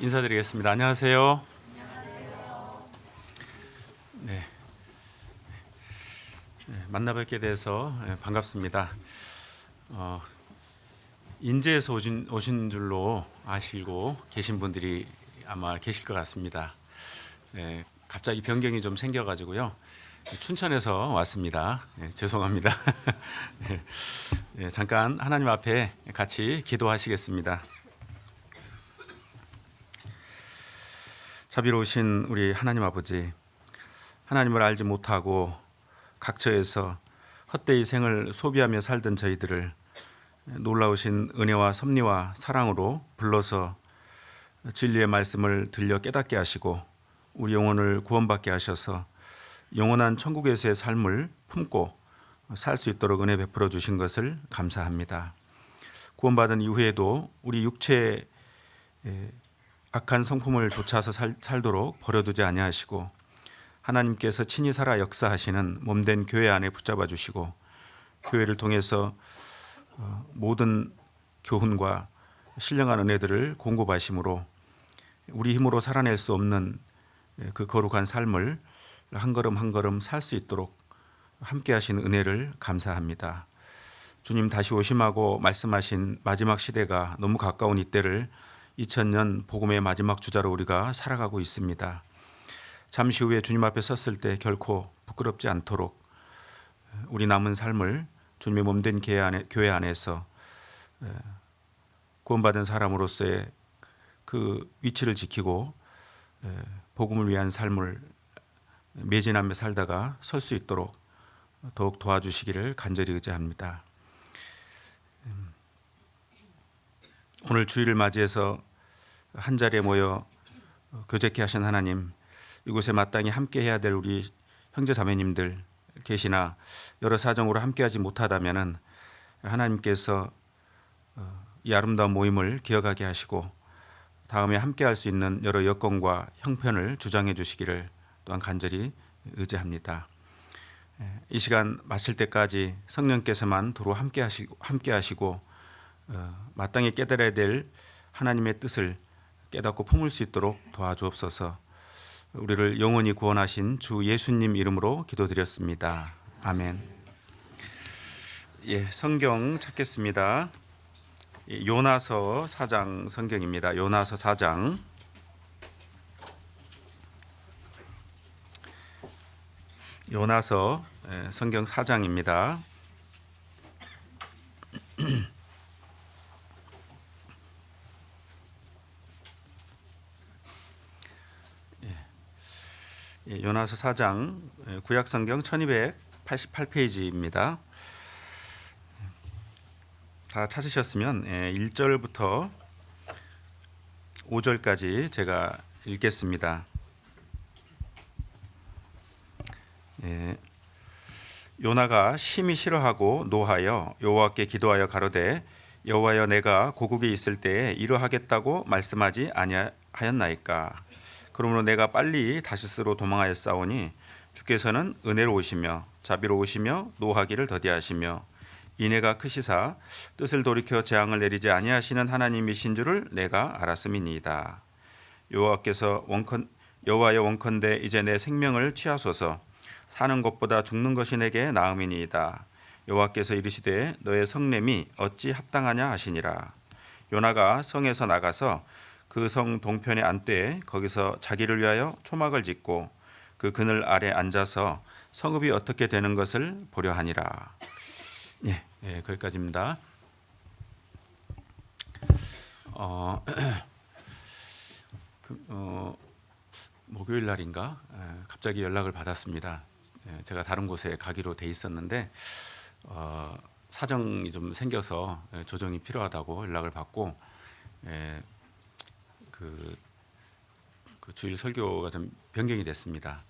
인사드리겠습니다. 안녕하세요. 네, 만나 뵙게 돼서 반갑습니다. 인제에서 오신 줄로 아시고 계신 분들이 아마 계실 것 같습니다. 갑자기 변경이 좀 생겨가지고요. 춘천에서 왔습니다. 죄송합니다. 잠깐 하나님 앞에 같이 기도하시겠습니다. 자비로우신 우리 하나님 아버지, 하나님을 알지 못하고 각처에서 헛되이 생을 소비하며 살던 저희들을 놀라우신 은혜와 섭리와 사랑으로 불러서 진리의 말씀을 들려 깨닫게 하시고 우리 영혼을 구원받게 하셔서 영원한 천국에서의 삶을 품고 살 수 있도록 은혜 베풀어 주신 것을 감사합니다. 구원받은 이후에도 우리 육체의 악한 성품을 좇아서 살도록 버려두지 아니하시고 하나님께서 친히 살아 역사하시는 몸된 교회 안에 붙잡아 주시고 교회를 통해서 모든 교훈과 신령한 은혜들을 공급하심으로 우리 힘으로 살아낼 수 없는 그 거룩한 삶을 한 걸음 한 걸음 살 수 있도록 함께 하신 은혜를 감사합니다. 주님 다시 오심하고 말씀하신 마지막 시대가 너무 가까운 이때를 2000년 복음의 마지막 주자로 우리가 살아가고 있습니다. 잠시 후에 주님 앞에 섰을 때 결코 부끄럽지 않도록 우리 남은 삶을 주님의 몸된 교회 안에서 구원받은 사람으로서의 그 위치를 지키고 복음을 위한 삶을 매진하며 살다가 설 수 있도록 더욱 도와주시기를 간절히 의지합니다. 오늘 주일을 맞이해서 한자리에 모여 교제케 하신 하나님, 이곳에 마땅히 함께 해야 될 우리 형제 자매님들 계시나 여러 사정으로 함께하지 못하다면은 하나님께서 이 아름다운 모임을 기억하게 하시고 다음에 함께할 수 있는 여러 여건과 형편을 주장해 주시기를 또한 간절히 의지합니다. 이 시간 마칠 때까지 성령께서만 두루 함께하시고 마땅히 깨달아야 될 하나님의 뜻을 깨닫고 품을 수 있도록 도와주옵소서. 우리를 영원히 구원하신 주 예수님 이름으로 기도드렸습니다. 아멘. 성경 찾겠습니다. 요나서 4장 성경입니다. 요나서 4장. 요나서 성경 4장입니다. 요나서 4장 구약성경 1288페이지입니다. 다 찾으셨으면 1절부터 5절까지 제가 읽겠습니다. 요나가 심히 싫어하고 노하여 여호와께 기도하여 가로되 여호와여 내가 고국에 있을 때에 이러하겠다고 말씀하지 아니하였나이까. 그러므로 내가 빨리 다시스로 도망하였사오니 주께서는 은혜로우시며 자비로우시며 노하기를 더디하시며 인애가 크시사 뜻을 돌이켜 재앙을 내리지 아니하시는 하나님이신 줄을 내가 알았음이니이다. 여호와여 원컨대 이제 내 생명을 취하소서. 사는 것보다 죽는 것이 내게 나음이니이다. 여호와께서 이르시되 너의 성냄이 어찌 합당하냐 하시니라. 요나가 성에서 나가서 그 성 동편에 안되 거기서 자기를 위하여 초막을 짓고 그 그늘 아래 앉아서 성읍이 어떻게 되는 것을 보려 하니라. 거기까지입니다. 목요일 날인가 갑자기 연락을 받았습니다. 제가 다른 곳에 가기로 돼 있었는데 사정이 좀 생겨서 조정이 필요하다고 연락을 받고 그 주일 설교가 좀 변경이 됐습니다.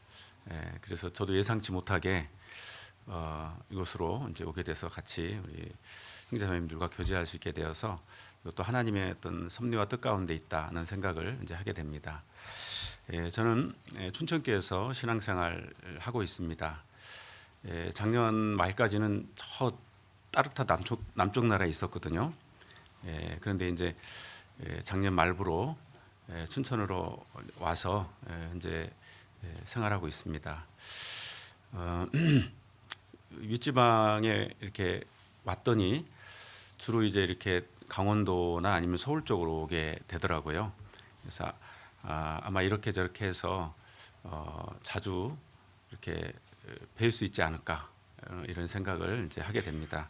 그래서 저도 예상치 못하게 이곳으로 이제 오게 돼서 같이 우리 형제자매님들과 교제할 수 있게 되어서 이것도 하나님의 어떤 섭리와 뜻 가운데 있다는 생각을 이제 하게 됩니다. 저는 춘천교에서 신앙생활을 하고 있습니다. 작년 말까지는 저 따뜻한 남쪽 나라에 있었거든요. 그런데 이제 작년 말부로 춘천으로 와서 현재 생활하고 있습니다. 윗지방에 이렇게 왔더니 주로 이제 이렇게 강원도나 아니면 서울 쪽으로 오게 되더라고요. 그래서 아마 이렇게 저렇게 해서 자주 이렇게 뵐 수 있지 않을까 이런 생각을 이제 하게 됩니다.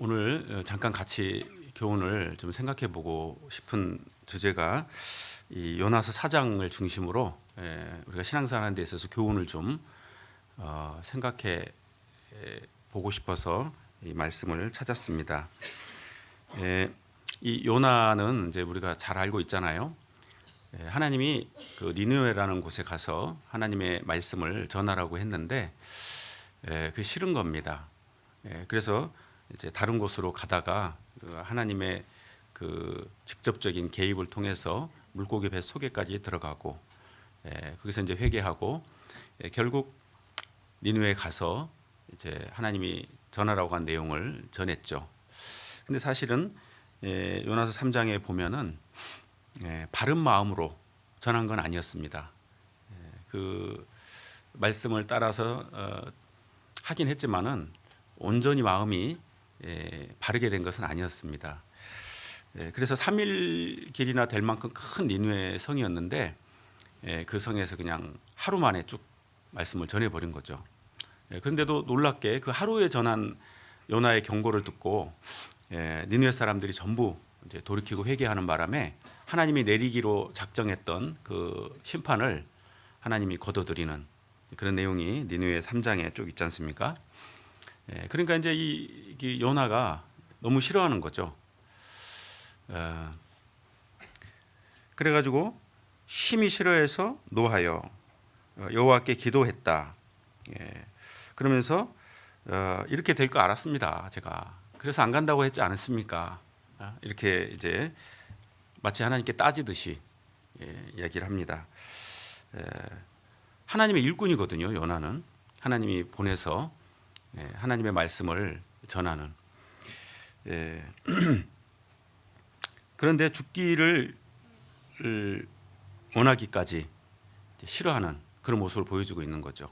오늘 잠깐 같이 교훈을 좀 생각해보고 싶은 주제가 이 요나서 4장을 중심으로 우리가 신앙생활하는 데 있어서 교훈을 좀 생각해 보고 싶어서 이 말씀을 찾았습니다. 이 요나는 이제 우리가 잘 알고 있잖아요. 하나님이 그 니느웨라는 곳에 가서 하나님의 말씀을 전하라고 했는데 그 싫은 겁니다. 그래서 이제 다른 곳으로 가다가 하나님의 그 직접적인 개입을 통해서 물고기 배 속에까지 들어가고 거기서 이제 회개하고 결국 니느웨에 가서 이제 하나님이 전하라고 한 내용을 전했죠. 근데 사실은 요나서 3장에 보면은 바른 마음으로 전한 건 아니었습니다. 그 말씀을 따라서 하긴 했지만은 온전히 마음이 바르게 된 것은 아니었습니다. 그래서 3일 길이나 될 만큼 큰 니느웨 성이었는데 그 성에서 그냥 하루 만에 쭉 말씀을 전해버린 거죠. 그런데도 놀랍게 그 하루에 전한 요나의 경고를 듣고 니느웨 사람들이 전부 이제 돌이키고 회개하는 바람에 하나님이 내리기로 작정했던 그 심판을 하나님이 거둬들이는 그런 내용이 니느웨 3장에 쭉 있지 않습니까? 그러니까 이제 이 요나가 너무 싫어하는 거죠. 그래가지고 심히 싫어해서 노하여 여호와께 기도했다. 그러면서 이렇게 될 거 알았습니다. 제가 그래서 안 간다고 했지 않았습니까? 이렇게 이제 마치 하나님께 따지듯이 이야기를 합니다. 하나님의 일꾼이거든요. 요나는 하나님이 보내서 하나님의 말씀을 전하는. 그런데 죽기를 원하기까지 싫어하는 그런 모습을 보여주고 있는 거죠.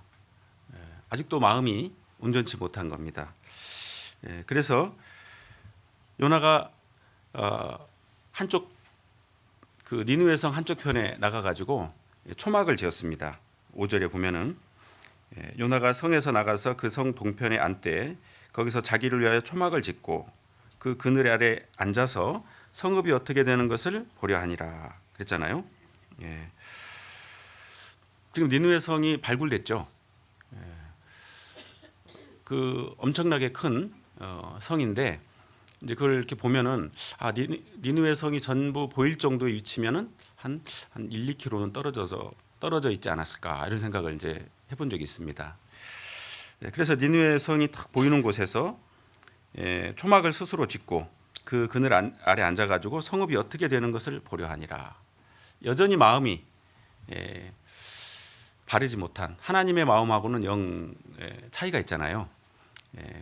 아직도 마음이 온전치 못한 겁니다. 그래서 요나가 한쪽 그 니느웨 성 한쪽 편에 나가 가지고 초막을 지었습니다. 5절에 보면은 요나가 성에서 나가서 그 성 동편에 앉되 거기서 자기를 위하여 초막을 짓고 그 그늘 아래 앉아서 성읍이 어떻게 되는 것을 보려 하니라 그랬잖아요. 지금 니느웨 성이 발굴됐죠. 그 엄청나게 큰 성인데 이제 그걸 이렇게 보면은 니느웨 성이 전부 보일 정도의 위치면은 한 1, 2km는 떨어져 있지 않았을까 이런 생각을 이제 해본 적이 있습니다. 그래서 니느웨 성이 딱 보이는 곳에서 초막을 스스로 짓고 그 그늘 아래 앉아가지고 성읍이 어떻게 되는 것을 보려 하니라. 여전히 마음이 바르지 못한 하나님의 마음하고는 영 차이가 있잖아요.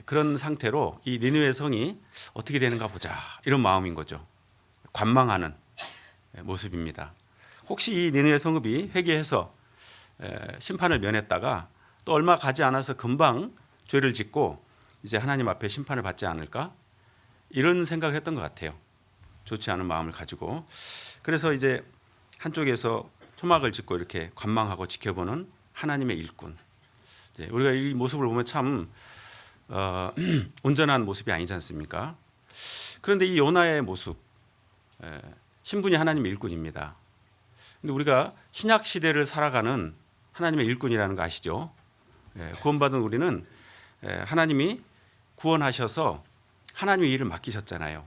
그런 상태로 이 니느웨 성이 어떻게 되는가 보자 이런 마음인 거죠. 관망하는 모습입니다. 혹시 이 니느웨 성읍이 회개해서 심판을 면했다가 또 얼마 가지 않아서 금방 죄를 짓고 이제 하나님 앞에 심판을 받지 않을까 이런 생각을 했던 것 같아요. 좋지 않은 마음을 가지고. 그래서 이제 한쪽에서 초막을 짓고 이렇게 관망하고 지켜보는 하나님의 일꾼. 이제 우리가 이 모습을 보면 참 온전한 모습이 아니지 않습니까? 그런데 이 요나의 모습, 신분이 하나님의 일꾼입니다. 근데 우리가 신약 시대를 살아가는 하나님의 일꾼이라는 거 아시죠? 구원받은 우리는 하나님이 구원하셔서 하나님의 일을 맡기셨잖아요.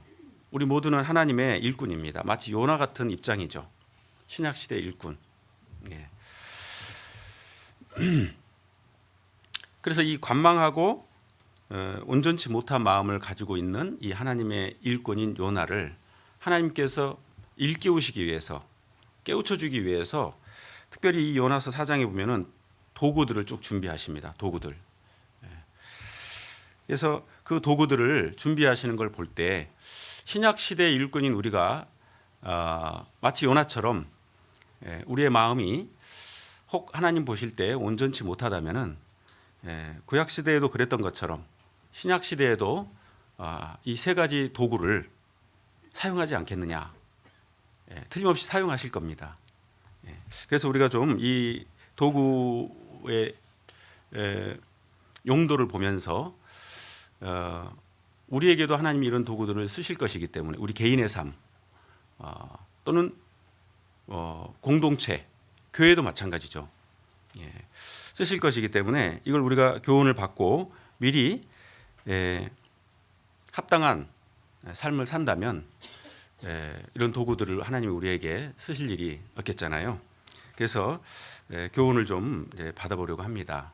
우리 모두는 하나님의 일꾼입니다. 마치 요나 같은 입장이죠. 신약 시대 일꾼. 그래서 이 관망하고 온전치 못한 마음을 가지고 있는 이 하나님의 일꾼인 요나를 하나님께서 일깨우시기 위해서 깨우쳐주기 위해서 특별히 이 요나서 4장에 보면은 도구들을 쭉 준비하십니다. 도구들. 그래서 그 도구들을 준비하시는 걸 볼 때 신약 시대의 일꾼인 우리가 마치 요나처럼 우리의 마음이 혹 하나님 보실 때 온전치 못하다면은 구약 시대에도 그랬던 것처럼 신약 시대에도 이 세 가지 도구를 사용하지 않겠느냐. 틀림없이 사용하실 겁니다. 그래서 우리가 좀 이 도구의 용도를 보면서 우리에게도 하나님이 이런 도구들을 쓰실 것이기 때문에 우리 개인의 삶 또는 공동체, 교회도 마찬가지죠. 쓰실 것이기 때문에 이걸 우리가 교훈을 받고 미리 합당한 삶을 산다면 이런 도구들을 하나님이 우리에게 쓰실 일이 없겠잖아요. 그래서 교훈을 좀 받아보려고 합니다.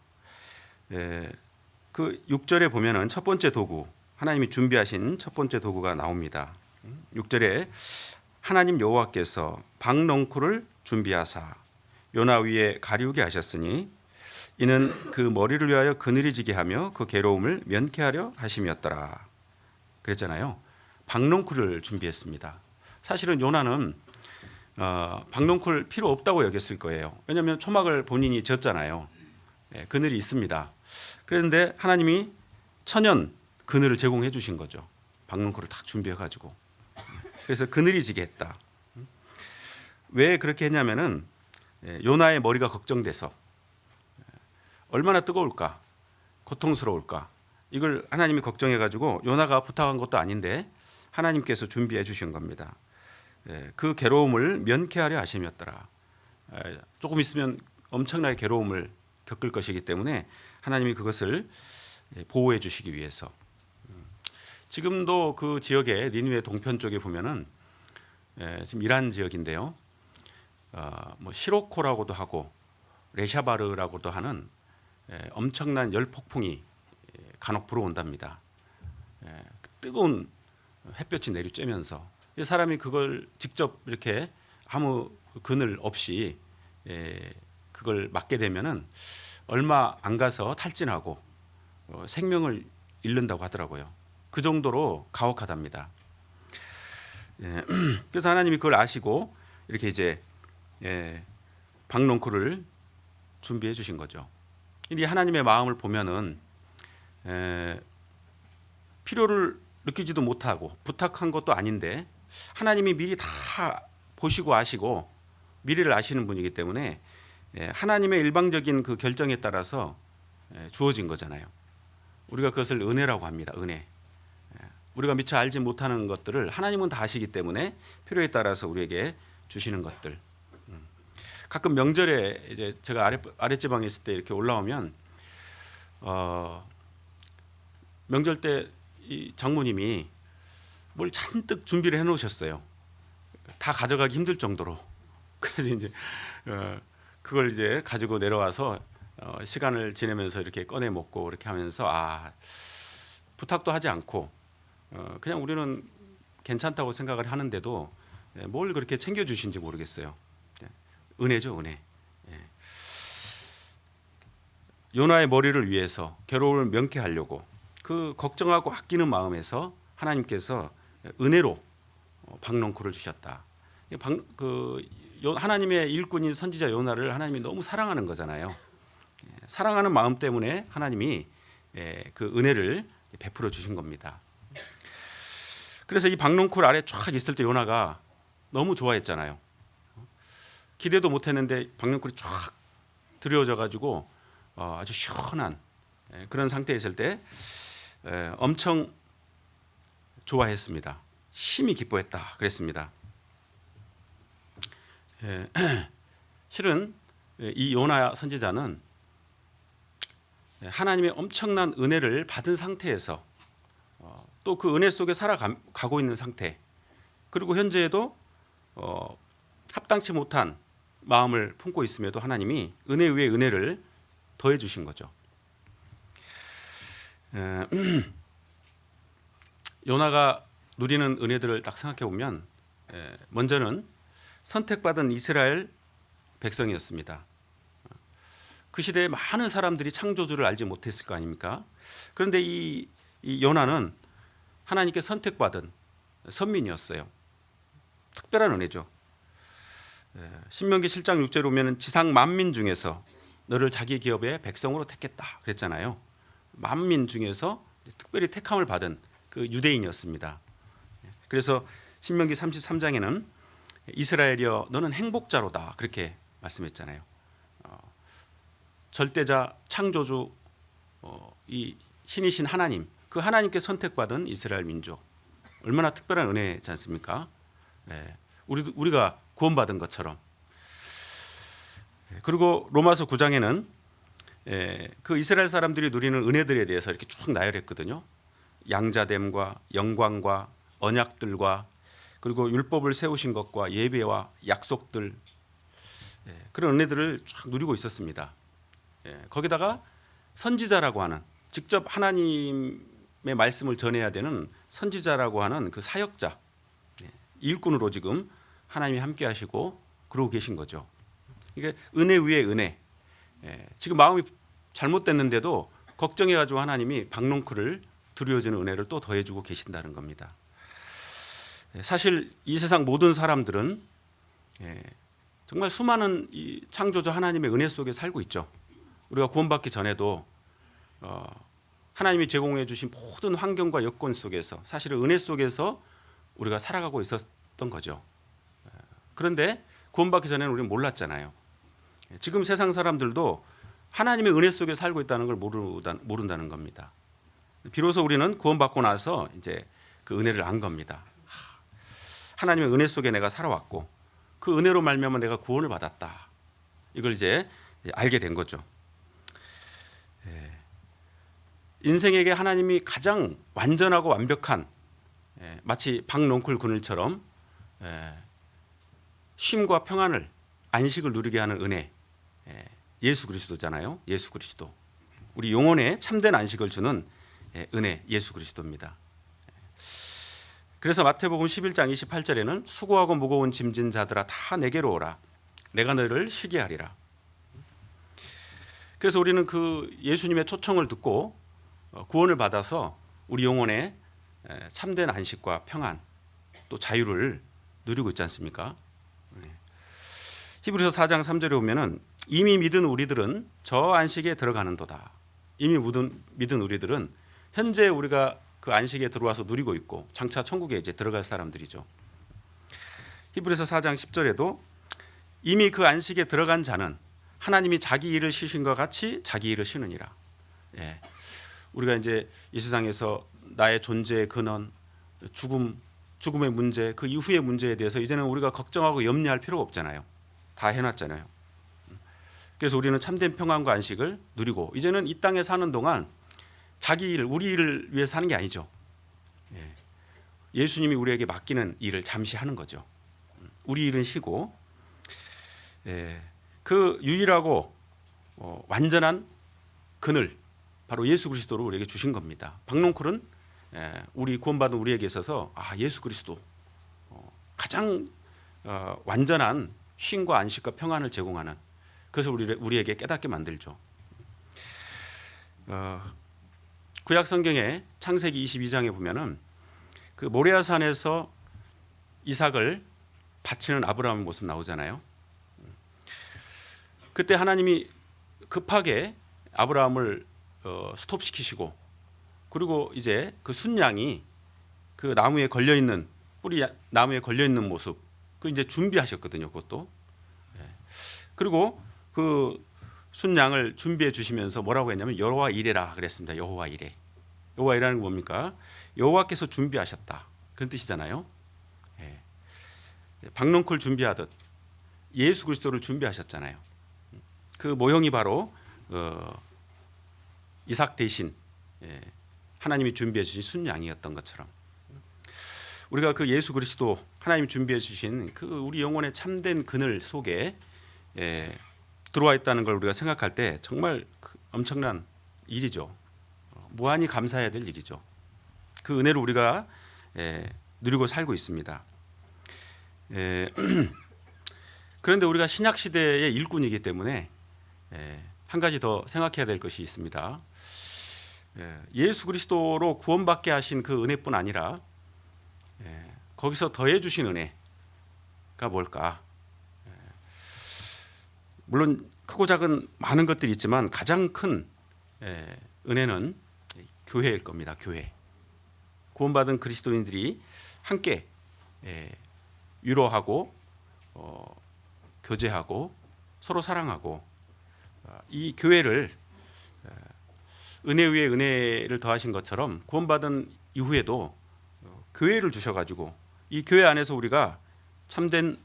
그 6절에 보면은 첫 번째 도구, 하나님이 준비하신 첫 번째 도구가 나옵니다. 6절에 하나님 여호와께서 박넝쿨을 준비하사 요나 위에 가리우게 하셨으니 이는 그 머리를 위하여 그늘이 지게 하며 그 괴로움을 면케하려 하심이었더라. 그랬잖아요. 박넝쿨을 준비했습니다. 사실은 요나는 박넝쿨 필요 없다고 여겼을 거예요. 왜냐하면 초막을 본인이 졌잖아요. 그늘이 있습니다. 그런데 하나님이 천연 그늘을 제공해 주신 거죠. 박넝쿨을 딱 준비해 가지고. 그래서 그늘이 지게 했다. 왜 그렇게 했냐면은 요나의 머리가 걱정돼서 얼마나 뜨거울까, 고통스러울까. 이걸 하나님이 걱정해 가지고 요나가 부탁한 것도 아닌데 하나님께서 준비해 주신 겁니다. 그 괴로움을 면케하려 하심이었더라. 조금 있으면 엄청나게 괴로움을 겪을 것이기 때문에 하나님이 그것을 보호해 주시기 위해서. 지금도 그 지역에 니느웨 동편 쪽에 보면은 지금 이란 지역인데요. 뭐 시로코라고도 하고 레샤바르라고도 하는 엄청난 열폭풍이 간혹 불어온답니다. 뜨거운 햇볕이 내리쬐면서 사람이 그걸 직접 이렇게 아무 그늘 없이 그걸 맞게 되면은 얼마 안 가서 탈진하고 생명을 잃는다고 하더라고요. 그 정도로 가혹하답니다. 그래서 하나님이 그걸 아시고 이렇게 이제 박넝쿨을 준비해 주신 거죠. 이 하나님의 마음을 보면은 필요를 느끼지도 못하고 부탁한 것도 아닌데 하나님이 미리 다 보시고 아시고 미래를 아시는 분이기 때문에 하나님의 일방적인 그 결정에 따라서 주어진 거잖아요. 우리가 그것을 은혜라고 합니다. 은혜. 우리가 미처 알지 못하는 것들을 하나님은 다 아시기 때문에 필요에 따라서 우리에게 주시는 것들. 가끔 명절에 이제 제가 아랫지방에 있을 때 이렇게 올라오면 명절 때 이 장모님이 뭘 잔뜩 준비를 해놓으셨어요. 다 가져가기 힘들 정도로. 그래서 이제 그걸 이제 가지고 내려와서 시간을 지내면서 이렇게 꺼내 먹고 이렇게 하면서 부탁도 하지 않고 그냥 우리는 괜찮다고 생각을 하는데도 뭘 그렇게 챙겨주신지 모르겠어요. 은혜죠, 은혜. 요나의 머리를 위해서 괴로움을 명케하려고 그 걱정하고 아끼는 마음에서 하나님께서 은혜로 박넝쿨을 주셨다. 하나님의 일꾼인 선지자 요나를 하나님이 너무 사랑하는 거잖아요. 사랑하는 마음 때문에 하나님이 그 은혜를 베풀어 주신 겁니다. 그래서 이 박넝쿨 아래 쫙 있을 때 요나가 너무 좋아했잖아요. 기대도 못했는데 박넝쿨이 쫙 드려져 가지고 아주 시원한 그런 상태에 있을 때 엄청 좋아했습니다. 심히 기뻐했다 그랬습니다. 실은 이 요나 선지자는 하나님의 엄청난 은혜를 받은 상태에서 또 그 은혜 속에 살아가고 있는 상태, 그리고 현재에도 합당치 못한 마음을 품고 있음에도 하나님이 은혜 위에 은혜를 더해 주신 거죠. 요나가 누리는 은혜들을 딱 생각해 보면 먼저는 선택받은 이스라엘 백성이었습니다. 그 시대에 많은 사람들이 창조주를 알지 못했을 거 아닙니까? 그런데 이 요나는 하나님께 선택받은 선민이었어요. 특별한 은혜죠. 신명기 7장 6절에 보면 지상 만민 중에서 너를 자기 기업의 백성으로 택했다 그랬잖아요. 만민 중에서 특별히 택함을 받은 그 유대인이었습니다. 그래서 신명기 33장에는 이스라엘이여 너는 행복자로다 그렇게 말씀했잖아요. 절대자 창조주 이 신이신 하나님, 그 하나님께 선택받은 이스라엘 민족, 얼마나 특별한 은혜지 않습니까? 우리가 구원받은 것처럼. 그리고 로마서 9장에는 그 이스라엘 사람들이 누리는 은혜들에 대해서 이렇게 쭉 나열했거든요. 양자됨과 영광과 언약들과 그리고 율법을 세우신 것과 예배와 약속들, 그런 은혜들을 쫙 누리고 있었습니다. 거기다가 선지자라고 하는, 직접 하나님의 말씀을 전해야 되는 선지자라고 하는 그 사역자, 일꾼으로 지금 하나님이 함께 하시고 그러고 계신 거죠. 이게 은혜 위에 은혜. 지금 마음이 잘못됐는데도 걱정해가지고 하나님이 박농크를 두려워지는 은혜를 또 더해주고 계신다는 겁니다. 사실 이 세상 모든 사람들은 정말 수많은 이 창조주 하나님의 은혜 속에 살고 있죠. 우리가 구원받기 전에도 하나님이 제공해 주신 모든 환경과 여건 속에서, 사실은 은혜 속에서 우리가 살아가고 있었던 거죠. 그런데 구원받기 전에는 우리는 몰랐잖아요. 지금 세상 사람들도 하나님의 은혜 속에 살고 있다는 걸 모른다는 겁니다. 비로소 우리는 구원받고 나서 이제 그 은혜를 안 겁니다. 하나님의 은혜 속에 내가 살아왔고 그 은혜로 말미암아 내가 구원을 받았다. 이걸 이제 알게 된 거죠. 인생에게 하나님이 가장 완전하고 완벽한, 마치 박농쿨 그늘처럼 쉼과 평안을, 안식을 누리게 하는 은혜, 예수 그리스도잖아요. 예수 그리스도, 우리 영혼에 참된 안식을 주는 은혜, 예수 그리스도입니다. 그래서 마태복음 11장 28절에는 수고하고 무거운 짐진 자들아 다 내게로 오라, 내가 너희를 쉬게 하리라. 그래서 우리는 그 예수님의 초청을 듣고 구원을 받아서 우리 영혼에 참된 안식과 평안, 또 자유를 누리고 있지 않습니까? 히브리서 4장 3절에 보면은 이미 믿은 우리들은 저 안식에 들어가는도다. 이미 믿은 우리들은 현재 우리가 그 안식에 들어와서 누리고 있고 장차 천국에 이제 들어갈 사람들이죠. 히브리서 4장 10절에도 이미 그 안식에 들어간 자는 하나님이 자기 일을 쉬신 것 같이 자기 일을 쉬느니라. 우리가 이제 이 세상에서 나의 존재의 근원, 죽음의 문제, 그 이후의 문제에 대해서 이제는 우리가 걱정하고 염려할 필요가 없잖아요. 다 해놨잖아요. 그래서 우리는 참된 평안과 안식을 누리고 이제는 이 땅에 사는 동안 자기 일, 우리 일을 위해 사는 게 아니죠. 예수님이 우리에게 맡기는 일을 잠시 하는 거죠. 우리 일은 쉬고, 그 유일하고 완전한 그늘, 바로 예수 그리스도를 우리에게 주신 겁니다. 박농쿨은 우리 구원받은 우리에게 있어서 예수 그리스도 가장 완전한 쉼과 안식과 평안을 제공하는, 그래서 우리에게 깨닫게 만들죠. 구약 성경에 창세기 22장에 보면은 그 모레아산에서 이삭을 바치는 아브라함의 모습 나오잖아요. 그때 하나님이 급하게 아브라함을 스톱시키시고, 그리고 이제 그 순양이 그 나무에 걸려 있는, 뿌리 나무에 걸려 있는 모습, 그 이제 준비하셨거든요. 그것도. 그리고 그 순양을 준비해 주시면서 뭐라고 했냐면 여호와 이레라 그랬습니다. 여호와 이레. 여호와 이레라는 게 뭡니까? 여호와께서 준비하셨다, 그런 뜻이잖아요. 박농쿨 준비하듯 예수 그리스도를 준비하셨잖아요. 그 모형이 바로 이삭 대신 하나님이 준비해 주신 순양이었던 것처럼, 우리가 그 예수 그리스도 하나님이 준비해 주신 그 우리 영혼의 참된 그늘 속에 들어와 있다는 걸 우리가 생각할 때 정말 엄청난 일이죠. 무한히 감사해야 될 일이죠. 그 은혜를 우리가 누리고 살고 있습니다. 그런데 우리가 신약 시대의 일꾼이기 때문에 한 가지 더 생각해야 될 것이 있습니다. 예수 그리스도로 구원받게 하신 그 은혜뿐 아니라 거기서 더해 주신 은혜가 뭘까? 물론 크고 작은 많은 것들이 있지만 가장 큰 은혜는 교회일 겁니다. 교회. 구원받은 그리스도인들이 함께 위로하고 교제하고 서로 사랑하고 이 교회를 은혜 위에 은혜를 더하신 것처럼 구원받은 이후에도 교회를 주셔가지고 이 교회 안에서 우리가 참된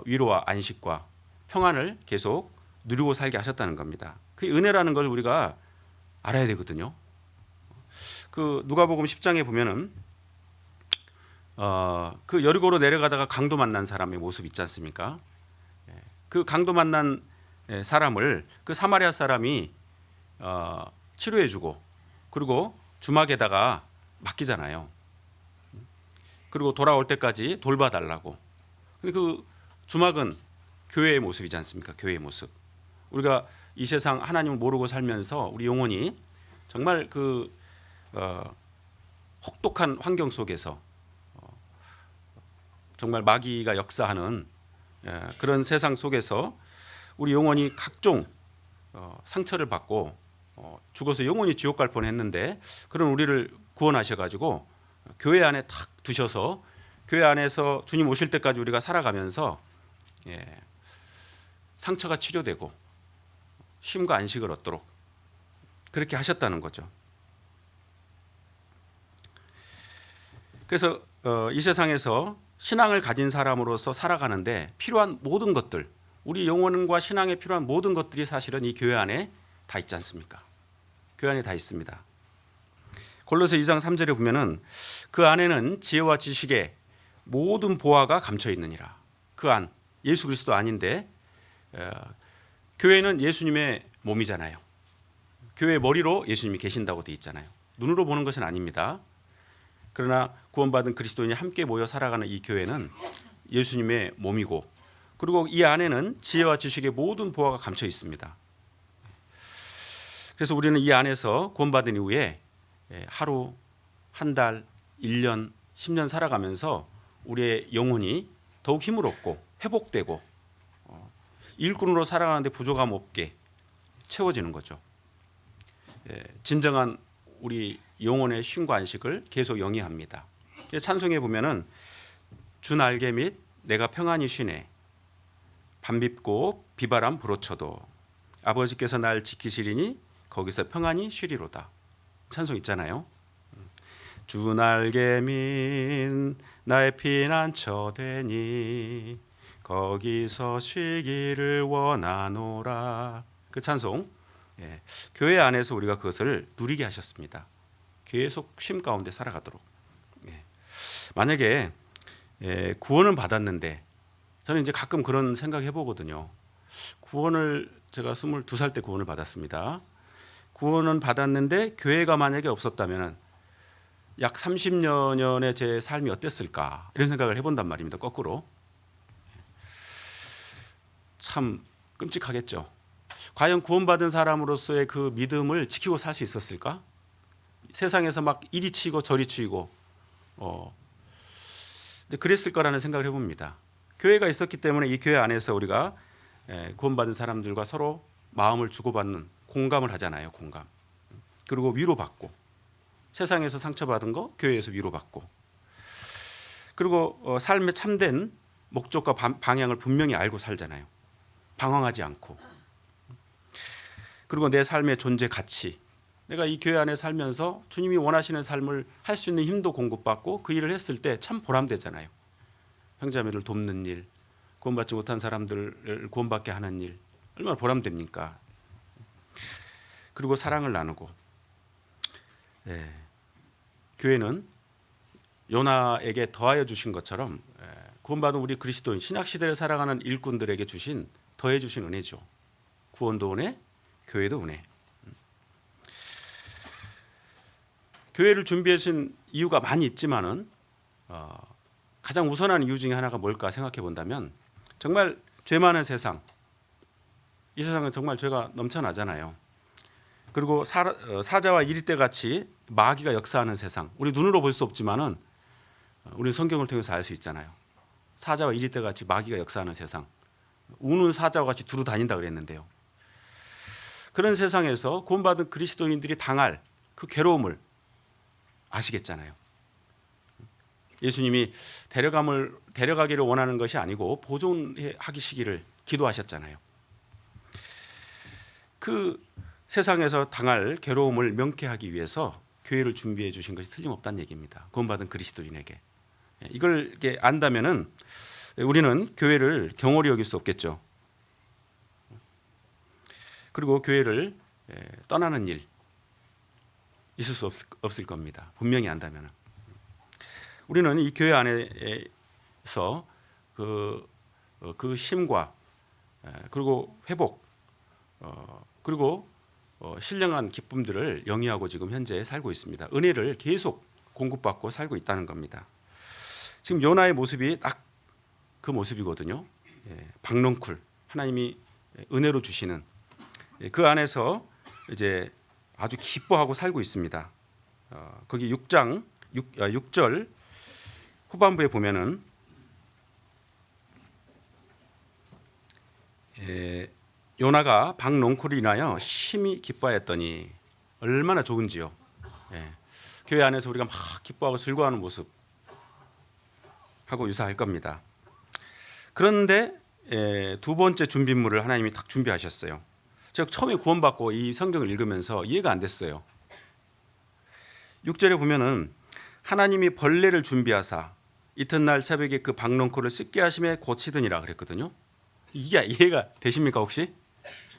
위로와 안식과 평안을 계속 누리고 살게 하셨다는 겁니다. 그 은혜라는 걸 우리가 알아야 되거든요. 그 누가복음 10장에 보면은 그 여리고로 내려가다가 강도 만난 사람의 모습 있지 않습니까? 그 강도 만난 사람을 그 사마리아 사람이 치료해주고 그리고 주막에다가 맡기잖아요. 그리고 돌아올 때까지 돌봐달라고. 근데 그 주막은 교회의 모습이지 않습니까? 교회의 모습. 우리가 이 세상 하나님을 모르고 살면서 우리 영혼이 정말 그 혹독한 환경 속에서 정말 마귀가 역사하는 그런 세상 속에서 우리 영혼이 각종 상처를 받고 죽어서 영혼이 지옥 갈 뻔했는데 그런 우리를 구원하셔가지고 교회 안에 탁 두셔서 교회 안에서 주님 오실 때까지 우리가 살아가면서 상처가 치료되고 쉼과 안식을 얻도록 그렇게 하셨다는 거죠. 그래서 이 세상에서 신앙을 가진 사람으로서 살아가는데 필요한 모든 것들, 우리 영혼과 신앙에 필요한 모든 것들이 사실은 이 교회 안에 다 있지 않습니까? 교회 안에 다 있습니다. 골로새 2장 3절에 보면은 그 안에는 지혜와 지식의 모든 보화가 감춰 있느니라. 그 안, 예수 그리스도 안인데 교회는 예수님의 몸이잖아요. 교회 머리로 예수님이 계신다고 되어 있잖아요. 눈으로 보는 것은 아닙니다. 그러나 구원받은 그리스도인이 함께 모여 살아가는 이 교회는 예수님의 몸이고 그리고 이 안에는 지혜와 지식의 모든 보화가 감춰 있습니다. 그래서 우리는 이 안에서 구원받은 이후에 하루, 한 달, 1년, 10년 살아가면서 우리의 영혼이 더욱 힘을 얻고 회복되고 일꾼으로 살아가는데 부족함 없게 채워지는 거죠. 진정한 우리 영혼의 쉼과 안식을 계속 영위합니다. 찬송에 보면은 주 날개 및 내가 평안히 쉬네 밤 밉고 비바람 불어쳐도 아버지께서 날 지키시리니 거기서 평안히 쉬리로다. 찬송 있잖아요. 주 날개 및 나의 피난처 되니 거기서 쉬기를 원하노라. 그 찬송 교회 안에서 우리가 그것을 누리게 하셨습니다. 계속 쉼 가운데 살아가도록. 만약에 구원은 받았는데 저는 이제 가끔 그런 생각 해보거든요. 구원을 제가 22살 때 구원을 받았습니다. 구원은 받았는데 교회가 만약에 없었다면 약 30년의 제 삶이 어땠을까 이런 생각을 해본단 말입니다. 거꾸로. 참 끔찍하겠죠. 과연 구원받은 사람으로서의 그 믿음을 지키고 살 수 있었을까? 세상에서 막 이리 치고 저리 치고 근데 그랬을 거라는 생각을 해봅니다. 교회가 있었기 때문에 이 교회 안에서 우리가 구원받은 사람들과 서로 마음을 주고받는 공감을 하잖아요. 공감. 그리고 위로받고 세상에서 상처받은 거 교회에서 위로받고 그리고 삶의 참된 목적과 방향을 분명히 알고 살잖아요. 방황하지 않고 그리고 내 삶의 존재 가치 내가 이 교회 안에 살면서 주님이 원하시는 삶을 할 수 있는 힘도 공급받고 그 일을 했을 때 참 보람되잖아요. 형제자매를 돕는 일, 구원받지 못한 사람들을 구원받게 하는 일 얼마나 보람됩니까? 그리고 사랑을 나누고 교회는 요나에게 더하여 주신 것처럼 구원받은 우리 그리스도인 신약시대를 살아가는 일꾼들에게 주신 더해 주신 은혜죠. 구원도 은혜, 교회도 은혜. 교회를 준비하신 이유가 많이 있지만은 가장 우선한 이유 중에 하나가 뭘까 생각해 본다면 정말 죄 많은 세상, 이 세상은 정말 죄가 넘쳐나잖아요. 그리고 사자와 이리떼 같이 마귀가 역사하는 세상, 우리 눈으로 볼 수 없지만은 우리는 성경을 통해서 알 수 있잖아요. 사자와 이리떼 같이 마귀가 역사하는 세상, 우는 사자와 같이 두루 다닌다 그랬는데요. 그런 세상에서 구원받은 그리스도인들이 당할 그 괴로움을 아시겠잖아요. 예수님이 데려가기를 원하는 것이 아니고 보존하시기를 기도하셨잖아요. 그 세상에서 당할 괴로움을 명쾌하기 위해서 교회를 준비해 주신 것이 틀림없다는 얘기입니다. 구원받은 그리스도인에게. 이걸 이렇게 안다면은 우리는 교회를 경홀히 여길 수 없겠죠. 그리고 교회를 떠나는 일 있을 수 없을 겁니다. 분명히 안다면은. 우리는 이 교회 안에서 그 힘과 그리고 회복 그리고 신령한 기쁨들을 영위하고 지금 현재 살고 있습니다. 은혜를 계속 공급받고 살고 있다는 겁니다. 지금 요나의 모습이 딱 그 모습이거든요. 박넝쿨, 하나님이 은혜로 주시는 그 안에서 이제 아주 기뻐하고 살고 있습니다. 거기 6절 후반부에 보면은 요나가 박넝쿨을 인하여 심히 기뻐하였더니 얼마나 좋은지요. 교회 안에서 우리가 막 기뻐하고 즐거워하는 모습 하고 유사할 겁니다. 그런데 두 번째 준비물을 하나님이 딱 준비하셨어요. 제가 처음에 구원받고 이 성경을 읽으면서 이해가 안 됐어요. 6절에 보면은 하나님이 벌레를 준비하사 이튿날 새벽에 그 박넝쿨을 씻게 하심에 고치더니라 그랬거든요. 이게 이해가 되십니까 혹시?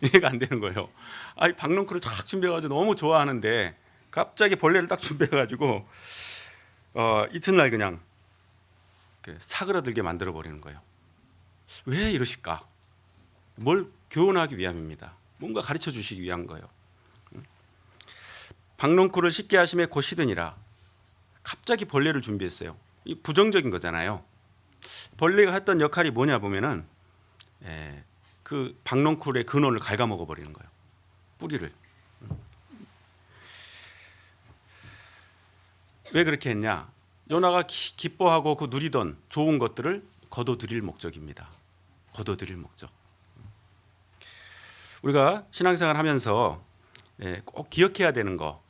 이해가 안 되는 거예요. 아니 박넝쿨을 딱 준비해가지고 너무 좋아하는데 갑자기 벌레를 딱 준비해가지고 이튿날 그냥 사그라들게 만들어 버리는 거예요. 왜 이러실까? 뭘 교훈하기 위함입니다. 뭔가 가르쳐 주시기 위한 거예요. 박넝쿨을 씻게 하심에 고시더니라. 갑자기 벌레를 준비했어요. 이 부정적인 거잖아요. 벌레가 했던 역할이 뭐냐 보면은 그 박넝쿨의 근원을 갉아먹어 버리는 거예요. 뿌리를. 왜 그렇게 했냐? 요나가 기뻐하고 그 누리던 좋은 것들을 거둬들일 목적입니다. 거둬들일 목적. 우리가 신앙생활 하면서 꼭 기억해야 되는 거,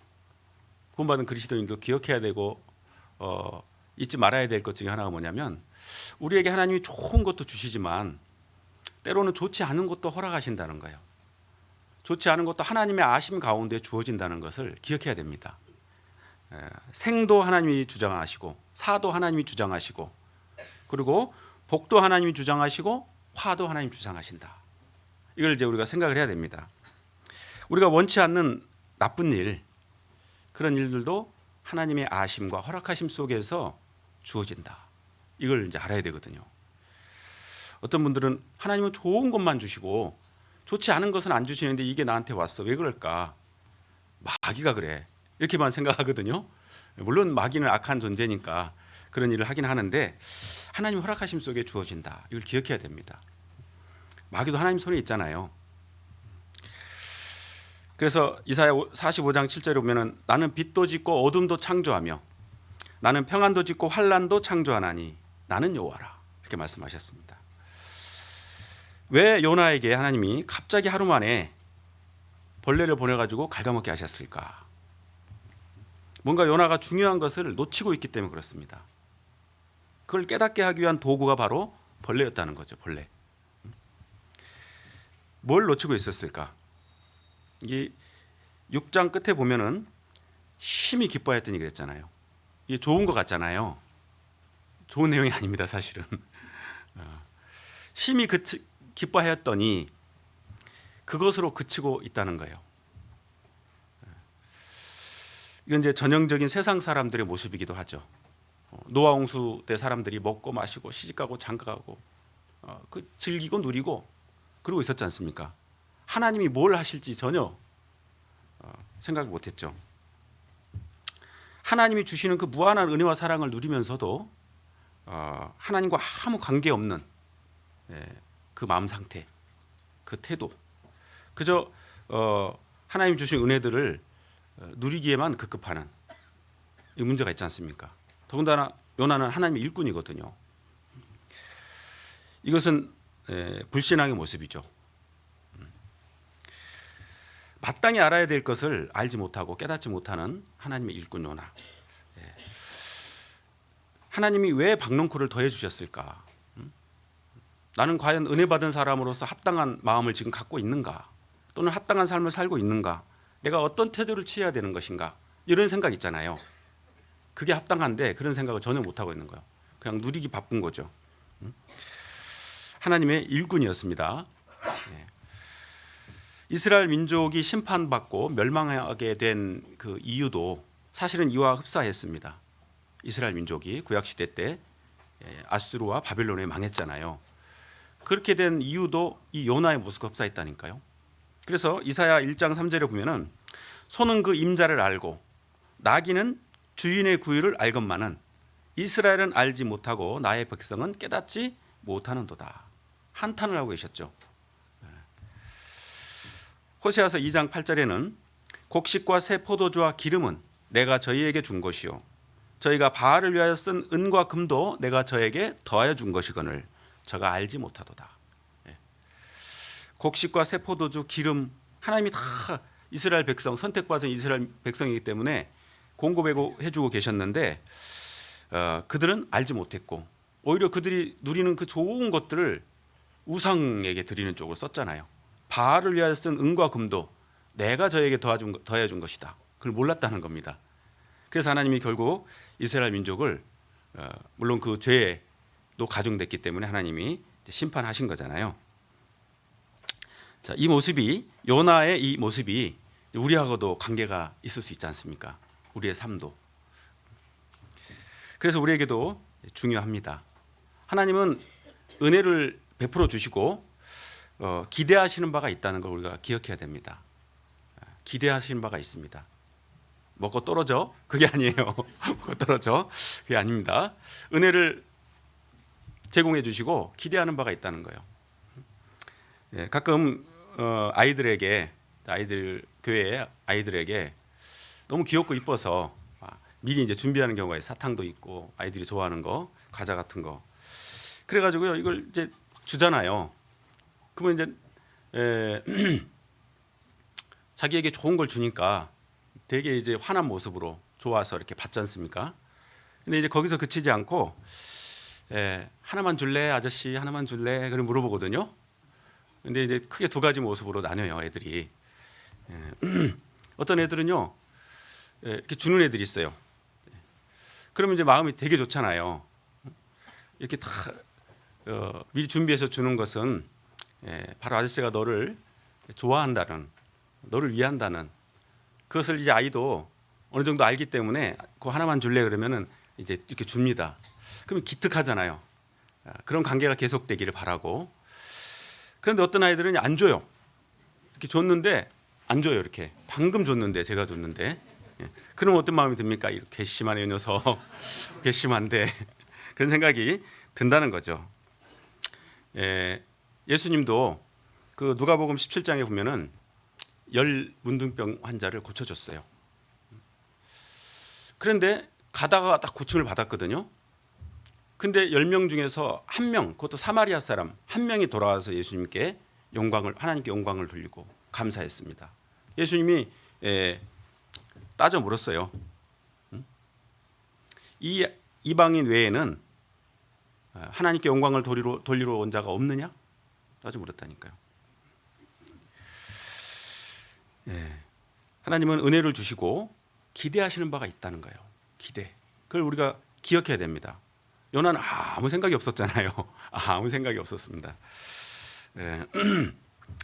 구원받은 그리스도인도 기억해야 되고 잊지 말아야 될 것 중에 하나가 뭐냐면 우리에게 하나님이 좋은 것도 주시지만 때로는 좋지 않은 것도 허락하신다는 거예요. 좋지 않은 것도 하나님의 아심 가운데 주어진다는 것을 기억해야 됩니다. 생도 하나님이 주장하시고 사도 하나님이 주장하시고 그리고 복도 하나님이 주장하시고 화도 하나님이 주장하신다. 이걸 이제 우리가 생각을 해야 됩니다. 우리가 원치 않는 나쁜 일, 그런 일들도 하나님의 아심과 허락하심 속에서 주어진다. 이걸 이제 알아야 되거든요. 어떤 분들은 하나님은 좋은 것만 주시고 좋지 않은 것은 안 주시는데 이게 나한테 왔어. 왜 그럴까? 마귀가 그래. 이렇게만 생각하거든요. 물론 마귀는 악한 존재니까 그런 일을 하긴 하는데 하나님 허락하심 속에 주어진다. 이걸 기억해야 됩니다. 마귀도 하나님 손에 있잖아요. 그래서 이사야 45장 7절에 보면은 나는 빛도 짓고 어둠도 창조하며 나는 평안도 짓고 환난도 창조하나니 나는 여호와라. 이렇게 말씀하셨습니다. 왜 요나에게 하나님이 갑자기 하루 만에 벌레를 보내가지고 갉아먹게 하셨을까? 뭔가 요나가 중요한 것을 놓치고 있기 때문에 그렇습니다. 그걸 깨닫게 하기 위한 도구가 바로 벌레였다는 거죠. 벌레. 뭘 놓치고 있었을까? 이 6장 끝에 보면은 심히 기뻐했더니 그랬잖아요. 이게 좋은 것 같잖아요. 좋은 내용이 아닙니다, 사실은. 심히 기뻐하였더니 그것으로 그치고 있다는 거예요. 이건 이제 전형적인 세상 사람들의 모습이기도 하죠. 노아 홍수 때 사람들이 먹고 마시고 시집가고 장가가고 그 즐기고 누리고 그러고 있었지 않습니까? 하나님이 뭘 하실지 전혀 생각 못했죠. 하나님이 주시는 그 무한한 은혜와 사랑을 누리면서도 하나님과 아무 관계없는 그 마음 상태, 그 태도, 그저 하나님 주신 은혜들을 누리기에만 급급하는 이 문제가 있지 않습니까? 더군다나 요나는 하나님의 일꾼이거든요. 이것은 불신앙의 모습이죠. 마땅히 알아야 될 것을 알지 못하고 깨닫지 못하는 하나님의 일꾼 요나. 하나님이 왜 박농쿨을 더해 주셨을까? 나는 과연 은혜 받은 사람으로서 합당한 마음을 지금 갖고 있는가? 또는 합당한 삶을 살고 있는가? 내가 어떤 태도를 취해야 되는 것인가? 이런 생각 있잖아요. 그게 합당한데 그런 생각을 전혀 못 하고 있는 거예요. 그냥 누리기 바쁜 거죠. 하나님의 일꾼이었습니다. 이스라엘 민족이 심판받고 멸망하게 된 그 이유도 사실은 이와 흡사했습니다. 이스라엘 민족이 구약 시대 때 아수르와 바벨론에 망했잖아요. 그렇게 된 이유도 이 요나의 모습과 흡사했다니까요. 그래서 이사야 1장 3절에 보면은 소는 그 임자를 알고 나귀는 주인의 구유를 알건만은 이스라엘은 알지 못하고 나의 백성은 깨닫지 못하는도다. 한탄을 하고 계셨죠. 호세아서 2장 8절에는 곡식과 새 포도주와 기름은 내가 저희에게 준 것이요 저희가 바알을 위하여 쓴 은과 금도 내가 저에게 더하여 준 것이거늘 저가 알지 못하도다. 곡식과 새 포도주, 기름 하나님이 다 이스라엘 백성 선택받은 이스라엘 백성이기 때문에 공급해 주고 계셨는데 그들은 알지 못했고 오히려 그들이 누리는 그 좋은 것들을 우상에게 드리는 쪽으로 썼잖아요. 바알을 위하여 쓴 은과 금도 내가 저에게 더해 준 것이다. 그걸 몰랐다는 겁니다. 그래서 하나님이 결국 이스라엘 민족을 물론 그 죄도 가중됐기 때문에 하나님이 심판하신 거잖아요. 자, 이 모습이 요나의 이 모습이 우리하고도 관계가 있을 수 있지 않습니까? 우리의 삶도. 그래서 우리에게도 중요합니다. 하나님은 은혜를 베풀어 주시고 기대하시는 바가 있다는 걸 우리가 기억해야 됩니다. 기대하시는 바가 있습니다. 먹고 떨어져? 그게 아니에요. 먹고 떨어져? 그게 아닙니다. 은혜를 제공해 주시고 기대하는 바가 있다는 거예요. 가끔 아이들 교회 아이들에게 너무 귀엽고 이뻐서 미리 이제 준비하는 경우가 있어요. 사탕도 있고 아이들이 좋아하는 거, 과자 같은 거. 그래가지고요 이걸 이제 주잖아요. 그러면 이제 자기에게 좋은 걸 주니까 되게 이제 환한 모습으로 좋아서 이렇게 받지 않습니까? 근데 이제 거기서 그치지 않고 하나만 줄래 아저씨 하나만 줄래 그런 물어보거든요. 근데 이제 크게 두 가지 모습으로 나뉘어요 애들이. 어떤 애들은요 이렇게 주는 애들이 있어요. 그러면 이제 마음이 되게 좋잖아요. 이렇게 다 미리 준비해서 주는 것은 바로 아저씨가 너를 좋아한다는, 너를 위한다는 그것을 이제 아이도 어느 정도 알기 때문에 그거 하나만 줄래 그러면은 이제 이렇게 줍니다. 그러면 기특하잖아요. 그런 관계가 계속되기를 바라고. 그런데 어떤 아이들은 안 줘요. 이렇게 줬는데 안 줘요. 이렇게 방금 줬는데 제가 줬는데. 그럼 어떤 마음이 듭니까? 이렇게 괘씸한 이 녀석, 괘씸한데 그런 생각이 든다는 거죠. 예수님도 그 누가복음 17장에 보면은 열 문둥병 환자를 고쳐줬어요. 그런데 가다가 딱 고침을 받았거든요. 근데 10명 중에서 한 명, 그것도 사마리아 사람 한 명이 돌아와서 예수님께 하나님께 영광을 돌리고 감사했습니다. 예수님이 따져 물었어요. 이 이방인 외에는 하나님께 영광을 돌리러 온 자가 없느냐? 따져 물었다니까요. 하나님은 은혜를 주시고 기대하시는 바가 있다는 거예요. 기대. 그걸 우리가 기억해야 됩니다. 요나는 아무 생각이 없었잖아요. 아무 생각이 없었습니다.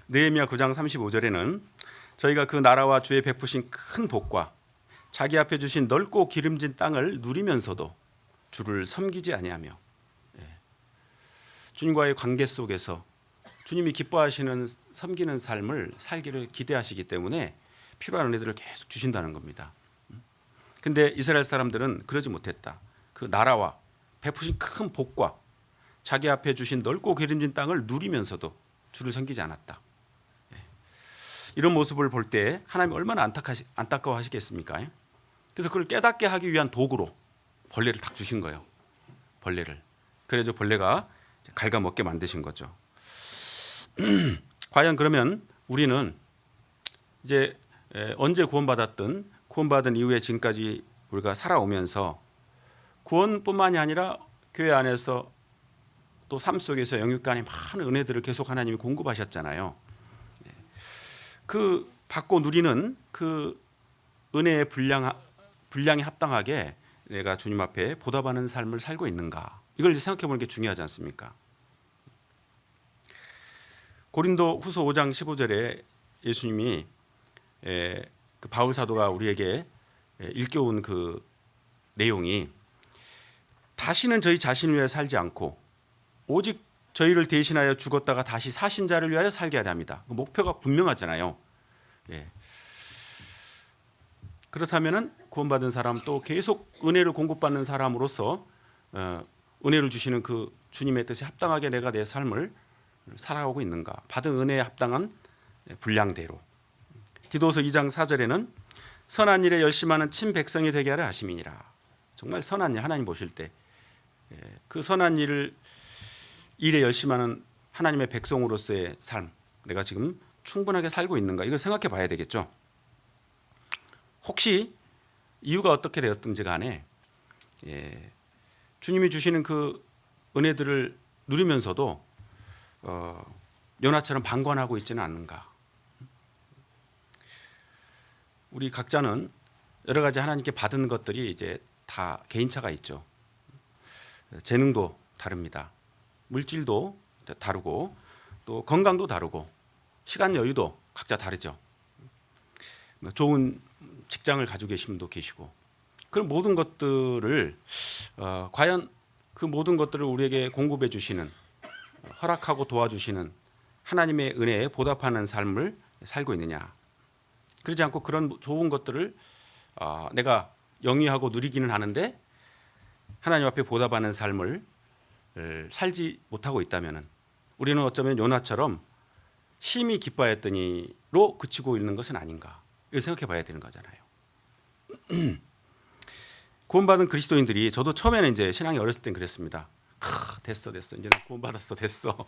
느헤미야 9장 35절에는 저희가 그 나라와 주의 베푸신 큰 복과 자기 앞에 주신 넓고 기름진 땅을 누리면서도 주를 섬기지 아니하며 주님과의 관계 속에서 주님이 기뻐하시는 섬기는 삶을 살기를 기대하시기 때문에 필요한 은혜들을 계속 주신다는 겁니다. 근데 이스라엘 사람들은 그러지 못했다. 그 나라와 베푸신 큰 복과 자기 앞에 주신 넓고 기름진 땅을 누리면서도 주를 섬기지 않았다. 이런 모습을 볼 때 하나님이 얼마나 안타까워하시겠습니까? 그래서 그걸 깨닫게 하기 위한 도구로 벌레를 딱 주신 거예요. 벌레를. 그래서 벌레가 갉아먹게 만드신 거죠. 과연 그러면 우리는 이제 언제 구원받았든 구원받은 이후에 지금까지 우리가 살아오면서 구원뿐만이 아니라 교회 안에서 또 삶 속에서 영육 간의 많은 은혜들을 계속 하나님이 공급하셨잖아요. 그 받고 누리는 그 은혜의 분량에 합당하게 내가 주님 앞에 보답하는 삶을 살고 있는가, 이걸 생각해 보는 게 중요하지 않습니까? 고린도 후서 5장 15절에 예수님이 그 바울 사도가 우리에게 일깨운 그 내용이, 다시는 저희 자신을 위해 살지 않고 오직 저희를 대신하여 죽었다가 다시 사신 자를 위하여 살게 하려 합니다. 그 목표가 분명하잖아요. 그렇다면은 구원받은 사람, 또 계속 은혜를 공급받는 사람으로서 은혜를 주시는 그 주님의 뜻에 합당하게 내가 내 삶을 살아가고 있는가, 받은 은혜에 합당한 분량대로. 디도서 2장 4절에는 선한 일에 열심하는 친 백성이 되게 하려 하심이니라. 정말 선한 일, 하나님 보실 때 그 선한 일에 열심하는 하나님의 백성으로서의 삶, 내가 지금 충분하게 살고 있는가, 이걸 생각해 봐야 되겠죠. 혹시 이유가 어떻게 되었든지 간에 주님이 주시는 그 은혜들을 누리면서도 요나처럼 방관하고 있지는 않는가. 우리 각자는 여러 가지 하나님께 받은 것들이 이제 다 개인차가 있죠. 재능도 다릅니다. 물질도 다르고 또 건강도 다르고 시간 여유도 각자 다르죠. 좋은 직장을 가지고 계신 분도 계시고, 그런 모든 것들을 과연 그 모든 것들을 우리에게 공급해 주시는, 허락하고 도와주시는 하나님의 은혜에 보답하는 삶을 살고 있느냐. 그러지 않고 그런 좋은 것들을 내가 영위하고 누리기는 하는데 하나님 앞에 보답하는 삶을 살지 못하고 있다면 우리는 어쩌면 요나처럼 심히 기뻐했더니로 그치고 있는 것은 아닌가, 이걸 생각해 봐야 되는 거잖아요. 구원받은 그리스도인들이, 저도 처음에는 이제 신앙이 어렸을 땐 그랬습니다. 됐어 이제 나 구원받았어, 됐어,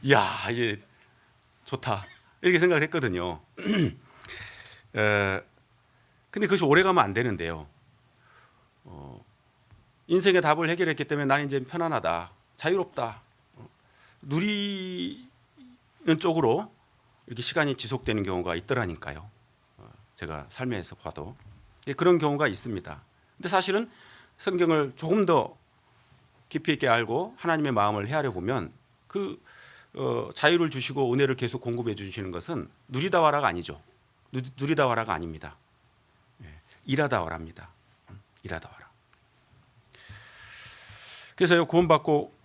이야 이제 좋다, 이렇게 생각을 했거든요. 근데 그것이 오래가면 안 되는데요. 인생의 답을 해결했기 때문에 나는 이제 편안하다, 자유롭다, 누리는 쪽으로 이렇게 시간이 지속되는 경우가 있더라니까요. 제가 삶에서 봐도 그런 경우가 있습니다. 근데 사실은 성경을 조금 더 깊이 있게 알고 하나님의 마음을 헤아려 보면 그 자유를 주시고 은혜를 계속 공급해 주시는 것은 누리다 와라가 아니죠. 누리다 와라가 아닙니다. 일하다 와랍니다. 일하다 와라. 그래서 구원받고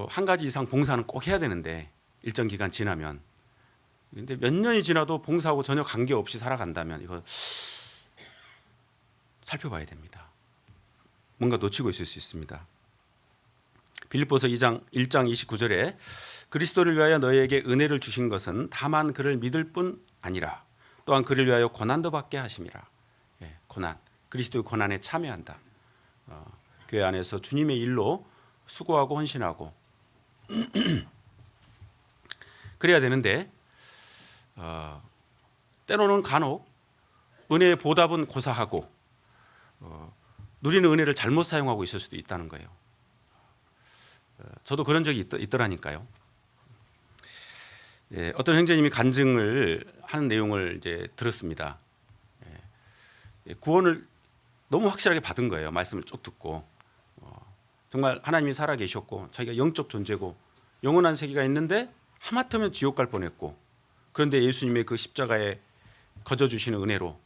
한 가지 이상 봉사는 꼭 해야 되는데, 일정 기간 지나면, 근데 몇 년이 지나도 봉사하고 전혀 관계없이 살아간다면 이거 살펴봐야 됩니다. 뭔가 놓치고 있을 수 있습니다. 빌립보서 1장 29절에 그리스도를 위하여 너희에게 은혜를 주신 것은 다만 그를 믿을 뿐 아니라 또한 그를 위하여 고난도 받게 하심이라. 고난, 그리스도의 고난에 참여한다. 교회 안에서 주님의 일로 수고하고 헌신하고 그래야 되는데, 때로는 간혹 은혜의 보답은 고사하고 누리는 은혜를 잘못 사용하고 있을 수도 있다는 거예요. 저도 그런 적이 있더라니까요. 어떤 형제님이 간증을 하는 내용을 이제 들었습니다. 구원을 너무 확실하게 받은 거예요. 말씀을 쭉 듣고 정말 하나님이 살아 계셨고 자기가 영적 존재고 영원한 세계가 있는데 하마터면 지옥 갈 뻔했고, 그런데 예수님의 그 십자가에 거저 주시는 은혜로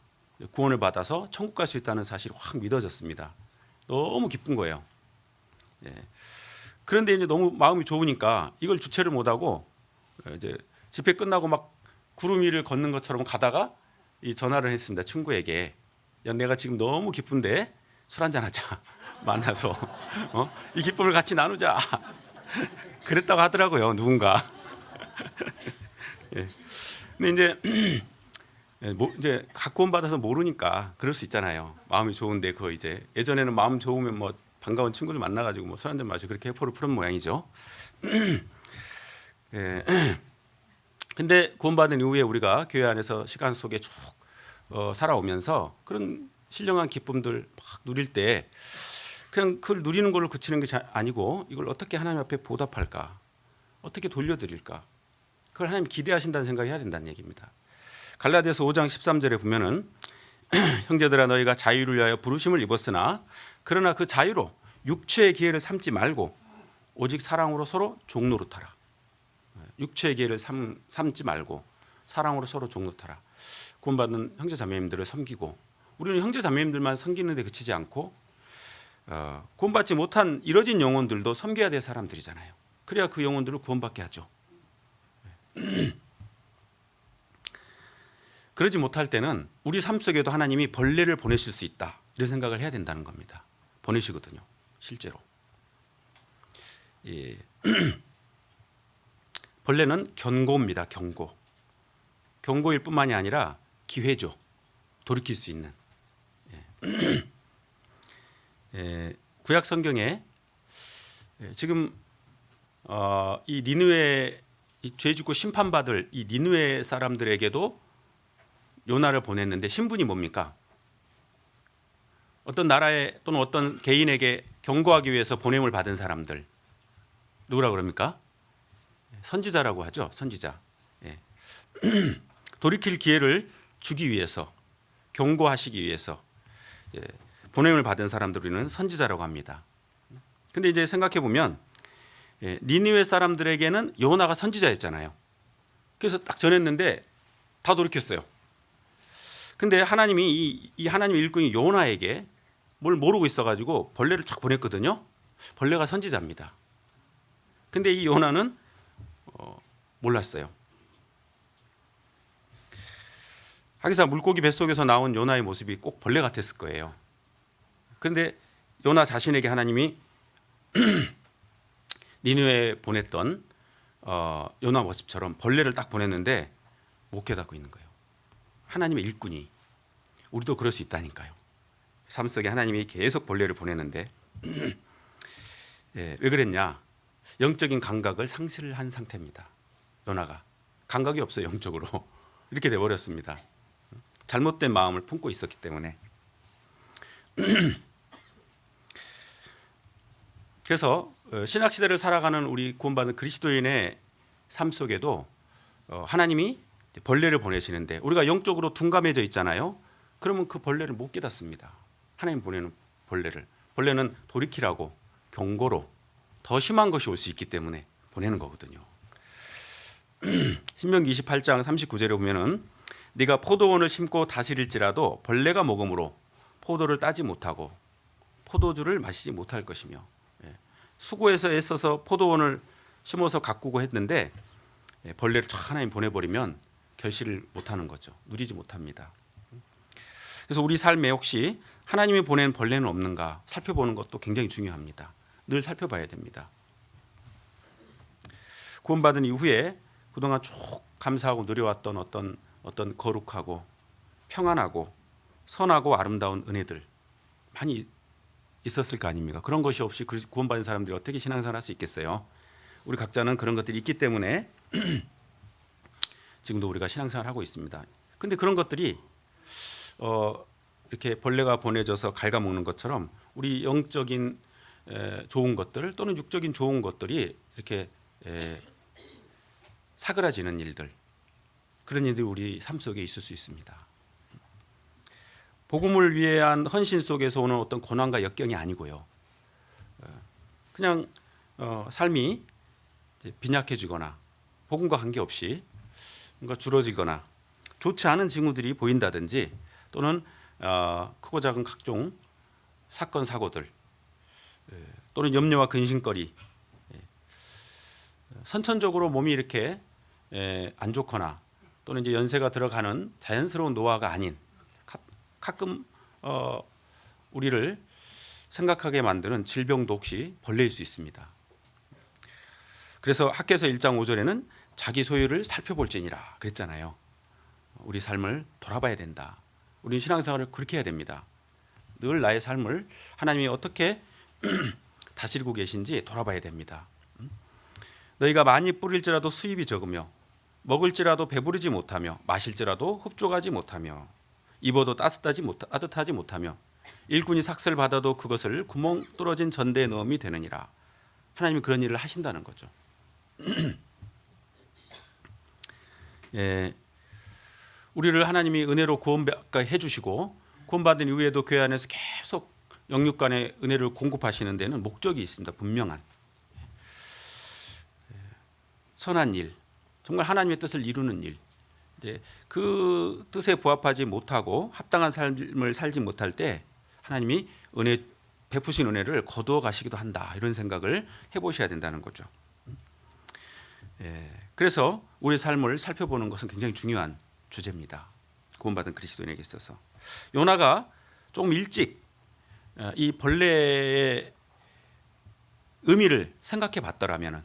구원을 받아서 천국 갈 수 있다는 사실이 확 믿어졌습니다. 너무 기쁜 거예요. 그런데 이제 너무 마음이 좋으니까 이걸 주체를 못하고 이제 집회 끝나고 막 구름 위를 걷는 것처럼 가다가 이 전화를 했습니다. 친구에게, 야 내가 지금 너무 기쁜데 술 한잔 하자. 만나서 이 기쁨을 같이 나누자. 그랬다고 하더라고요, 누군가. 근데 이제 구원 받아서 모르니까 그럴 수 있잖아요. 마음이 좋은데 그거 이제 예전에는 마음 좋으면 뭐 반가운 친구들 만나가지고 뭐 술 한잔 마시고 그렇게 회포를 푸는 모양이죠. 예. 근데 구원받은 이후에 우리가 교회 안에서 시간 속에 쭉 살아오면서 그런 신령한 기쁨들 막 누릴 때 그냥 그걸 누리는 걸로 그치는 게 아니고 이걸 어떻게 하나님 앞에 보답할까, 어떻게 돌려드릴까, 그걸 하나님 기대하신다는 생각을 해야 된다는 얘기입니다. 갈라디아서 5장 13절에 보면은 형제들아 너희가 자유를 위하여 부르심을 입었으나 그러나 그 자유로 육체의 기회를 삼지 말고 오직 사랑으로 서로 종노릇하라. 육체의 기회를 삼지 말고 사랑으로 서로 종노릇하라. 구원받은 형제 자매님들을 섬기고, 우리는 형제 자매님들만 섬기는 데 그치지 않고 구원받지 못한 이뤄진 영혼들도 섬겨야 될 사람들이잖아요. 그래야 그 영혼들을 구원받게 하죠. 그러지 못할 때는 우리 삶 속에도 하나님이 벌레를 보내실 수 있다, 이런 생각을 해야 된다는 겁니다. 보내시거든요, 실제로. 예. 벌레는 견고입니다. 경고일 뿐만이 아니라 기회죠. 돌이킬 수 있는. 구약 성경에 지금 이 니느웨, 죄 짓고 심판받을 이 니느웨 사람들에게도 요나를 보냈는데 신분이 뭡니까? 어떤 나라에 또는 어떤 개인에게 경고하기 위해서 보냄을 받은 사람들, 누구라고 그럽니까? 선지자라고 하죠. 선지자. 예. 돌이킬 기회를 주기 위해서, 경고하시기 위해서 보냄을 받은 사람들 우리는 선지자라고 합니다. 근데 이제 생각해 보면 니느웨 사람들에게는 요나가 선지자였잖아요. 그래서 딱 전했는데 다 돌이켰어요. 근데 하나님이 이 하나님의 일꾼이 요나에게 뭘 모르고 있어가지고 벌레를 쫙 보냈거든요. 벌레가 선지자입니다. 근데 이 요나는 몰랐어요. 하기사 물고기 뱃속에서 나온 요나의 모습이 꼭 벌레 같았을 거예요. 그런데 요나 자신에게 하나님이 니느웨에 보냈던 요나 모습처럼 벌레를 딱 보냈는데 못 깨닫고 있는 거예요. 하나님의 일꾼이. 우리도 그럴 수 있다니까요. 삶 속에 하나님이 계속 벌레를 보내는데 왜 그랬냐? 영적인 감각을 상실한 상태입니다. 요나가 감각이 없어요. 영적으로 이렇게 돼버렸습니다. 잘못된 마음을 품고 있었기 때문에. 그래서 신약 시대를 살아가는 우리 구원받은 그리스도인의 삶 속에도 하나님이 벌레를 보내시는데 우리가 영적으로 둔감해져 있잖아요. 그러면 그 벌레를 못 깨닫습니다. 하나님 보내는 벌레는 돌이키라고, 경고로 더 심한 것이 올 수 있기 때문에 보내는 거거든요. 신명기 28장 39절에 보면은 네가 포도원을 심고 다스릴지라도 벌레가 먹음으로 포도를 따지 못하고 포도주를 마시지 못할 것이며, 수고해서 애써서 포도원을 심어서 가꾸고 했는데 벌레를 쫙 하나님 보내버리면 결실을 못하는 거죠. 누리지 못합니다. 그래서 우리 삶에 혹시 하나님이 보낸 벌레는 없는가 살펴보는 것도 굉장히 중요합니다. 늘 살펴봐야 됩니다. 구원받은 이후에 그동안 쭉 감사하고 누려왔던 어떤 거룩하고 평안하고 선하고 아름다운 은혜들 많이 있었을 거 아닙니까? 그런 것이 없이 구원받은 사람들이 어떻게 신앙생활 할 수 있겠어요? 우리 각자는 그런 것들이 있기 때문에 지금도 우리가 신앙생활 하고 있습니다. 근데 그런 것들이 이렇게 벌레가 보내져서 갉아먹는 것처럼 우리 영적인 좋은 것들 또는 육적인 좋은 것들이 이렇게 사그라지는 일들, 그런 일들이 우리 삶 속에 있을 수 있습니다. 복음을 위한 헌신 속에서 오는 어떤 고난과 역경이 아니고요. 그냥 삶이 빈약해지거나 복음과 관계없이 뭔가 줄어지거나 좋지 않은 징후들이 보인다든지 또는 크고 작은 각종 사건 사고들 또는 염려와 근심거리, 선천적으로 몸이 이렇게 안 좋거나 또는 이제 연세가 들어가는 자연스러운 노화가 아닌 가끔 우리를 생각하게 만드는 질병도 혹시 벌레일 수 있습니다. 그래서 학개서 1장 5절에는 자기 소유를 살펴볼지니라 그랬잖아요. 우리 삶을 돌아봐야 된다. 우리는 신앙생활을 그렇게 해야 됩니다. 늘 나의 삶을 하나님이 어떻게 다스리고 계신지 돌아봐야 됩니다. 너희가 많이 뿌릴지라도 수입이 적으며 먹을지라도 배부르지 못하며 마실지라도 흡족하지 못하며 입어도 따뜻하지 못하며 일꾼이 삭슬 받아도 그것을 구멍 뚫어진 전대에 넣음이 되느니라. 하나님이 그런 일을 하신다는 거죠. 예, 우리를 하나님이 은혜로 구원해 주시고 구원받은 이후에도 교회 안에서 계속 영육간의 은혜를 공급하시는 데는 목적이 있습니다. 분명한 선한 일, 정말 하나님의 뜻을 이루는 일. 이제 그 뜻에 부합하지 못하고 합당한 삶을 살지 못할 때 하나님이 은혜 베푸신 은혜를 거두어 가시기도 한다. 이런 생각을 해보셔야 된다는 거죠. 그래서 우리 삶을 살펴보는 것은 굉장히 중요한 주제입니다. 구원받은 그리스도인에게 있어서 요나가 조금 일찍 이 벌레의 의미를 생각해 봤더라면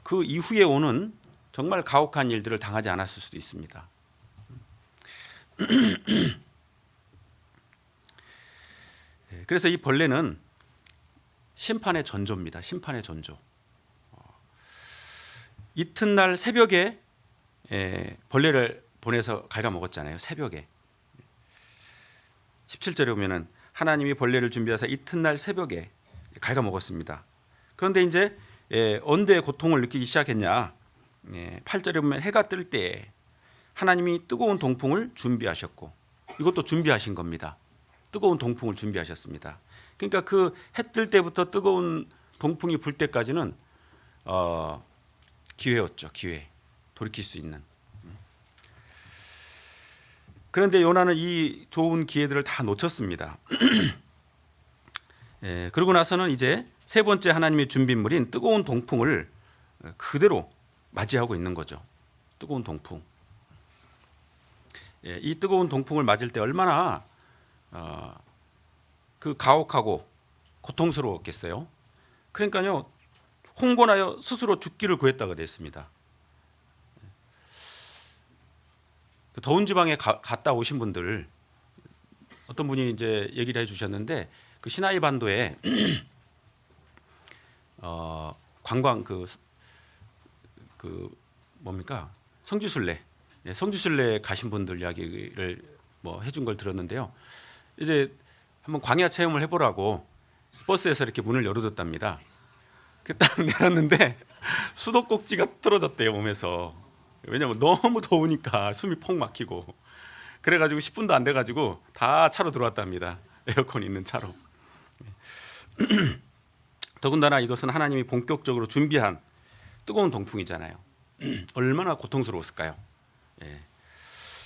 그 이후에 오는 정말 가혹한 일들을 당하지 않았을 수도 있습니다. 그래서 이 벌레는 심판의 전조입니다. 심판의 전조. 이튿날 새벽에 벌레를 보내서 갉아먹었잖아요. 새벽에. 17절에 보면은 하나님이 벌레를 준비하사 이튿날 새벽에 갉아먹었습니다. 그런데 이제 언제 고통을 느끼기 시작했냐? 8절에 보면 해가 뜰 때 하나님이 뜨거운 동풍을 준비하셨고 이것도 준비하신 겁니다. 뜨거운 동풍을 준비하셨습니다. 그러니까 그 해 뜰 때부터 뜨거운 동풍이 불 때까지는 기회였죠. 기회. 돌이킬 수 있는. 그런데 요나는 이 좋은 기회들을 다 놓쳤습니다. 그러고 나서는 이제 세 번째 하나님의 준비물인 뜨거운 동풍을 그대로 맞이하고 있는 거죠. 뜨거운 동풍. 이 뜨거운 동풍을 맞을 때 얼마나 그 가혹하고 고통스러웠겠어요. 그러니까요, 홍곤하여 스스로 죽기를 구했다고 되어 있습니다. 그 더운 지방에 갔다 오신 분들 어떤 분이 이제 얘기를 해주셨는데 그 시나이 반도에 관광 그 뭡니까 성지순례 성지순례 가신 분들 이야기를 뭐 해준 걸 들었는데요. 이제 한번 광야 체험을 해보라고 버스에서 이렇게 문을 열어뒀답니다. 딱 내렸는데 수도꼭지가 떨어졌대요 몸에서. 왜냐면 너무 더우니까 숨이 폭 막히고 그래가지고 10분도 안 돼가지고 다 차로 들어왔답니다. 에어컨 있는 차로. 더군다나 이것은 하나님이 본격적으로 준비한 뜨거운 동풍이잖아요. 얼마나 고통스러웠을까요?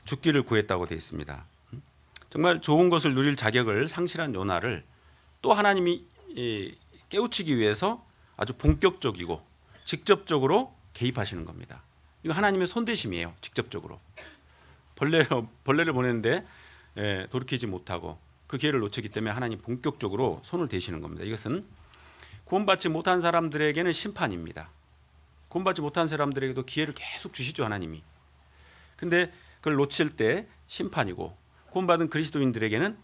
죽기를 구했다고 되어 있습니다. 정말 좋은 것을 누릴 자격을 상실한 요나를 또 하나님이 깨우치기 위해서 아주 본격적이고 직접적으로 개입하시는 겁니다. 이거 하나님의 손대심이에요. 직접적으로 벌레를 보냈는데 돌이키지 못하고 그 기회를 놓쳤기 때문에 하나님 본격적으로 손을 대시는 겁니다. 이것은 구원받지 못한 사람들에게는 심판입니다. 구원받지 못한 사람들에게도 기회를 계속 주시죠 하나님이. 근데 그걸 놓칠 때 심판이고 구원받은 그리스도인들에게는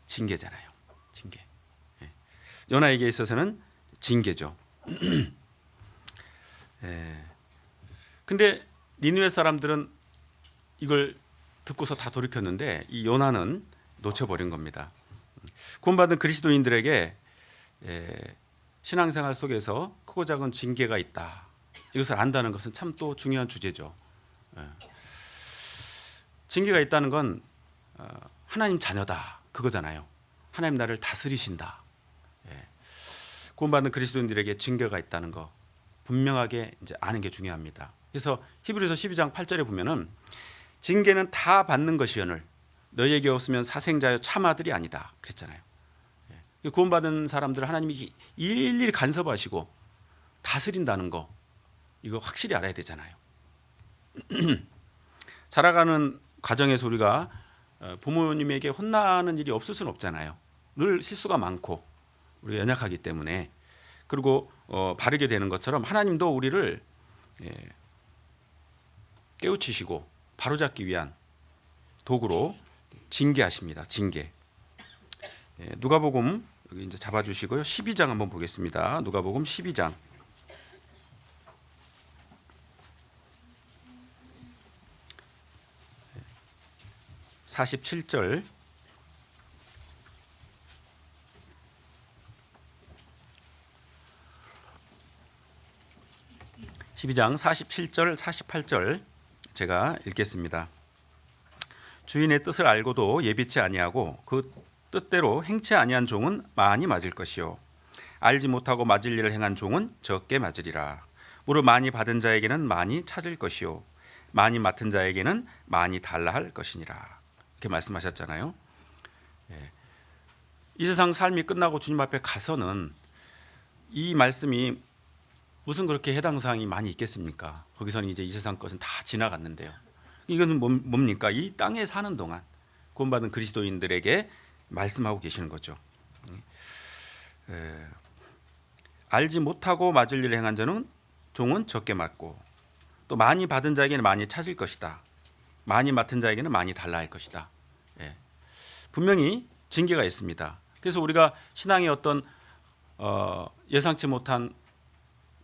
징계잖아요. 징계. 요나에게 있어서는 징계죠. 근데 니느웨 사람들은 이걸 듣고서 다 돌이켰는데 이 요나는 놓쳐버린 겁니다. 구원받은 그리스도인들에게 신앙생활 속에서 크고 작은 징계가 있다. 이것을 안다는 것은 참 또 중요한 주제죠. 징계가 있다는 건 하나님 자녀다 그거잖아요. 하나님 나를 다스리신다. 구원받는 그리스도인들에게 징계가 있다는 거 분명하게 이제 아는 게 중요합니다. 그래서 히브리서 12장 8절에 보면은 징계는 다 받는 것이오늘 너희에게 없으면 사생자여 참 아들이 아니다 그랬잖아요. 구원받은 사람들을 하나님이 일일이 간섭하시고 다스린다는 거 이거 확실히 알아야 되잖아요. 자라가는 과정에서 우리가 부모님에게 혼나는 일이 없을 수는 없잖아요. 늘 실수가 많고 우리가 연약하기 때문에. 그리고 바르게 되는 것처럼 하나님도 우리를 깨우치시고 바로잡기 위한 도구로 징계하십니다. 징계. 누가복음 여기 이제 잡아주시고요. 12장 한번 보겠습니다. 누가복음 12장. 47절. 12장 47절 48절 제가 읽겠습니다. 주인의 뜻을 알고도 예비치 아니하고 그 뜻대로 행치 아니한 종은 많이 맞을 것이요 알지 못하고 맞을 일을 행한 종은 적게 맞으리라. 무릇 많이 받은 자에게는 많이 찾을 것이요 많이 맡은 자에게는 많이 달라 할 것이니라. 이렇게 말씀하셨잖아요. 이 세상 삶이 끝나고 주님 앞에 가서는 이 말씀이 무슨 그렇게 해당 사항이 많이 있겠습니까? 거기서는 이제 이 세상 것은 다 지나갔는데요. 이건 뭡니까? 이 땅에 사는 동안 구원받은 그리스도인들에게 말씀하고 계시는 거죠. 알지 못하고 맞을 일을 행한 자는 종은 적게 맞고 또 많이 받은 자에게는 많이 찾을 것이다. 많이 맡은 자에게는 많이 달라 할 것이다. 분명히 징계가 있습니다. 그래서 우리가 신앙의 어떤 예상치 못한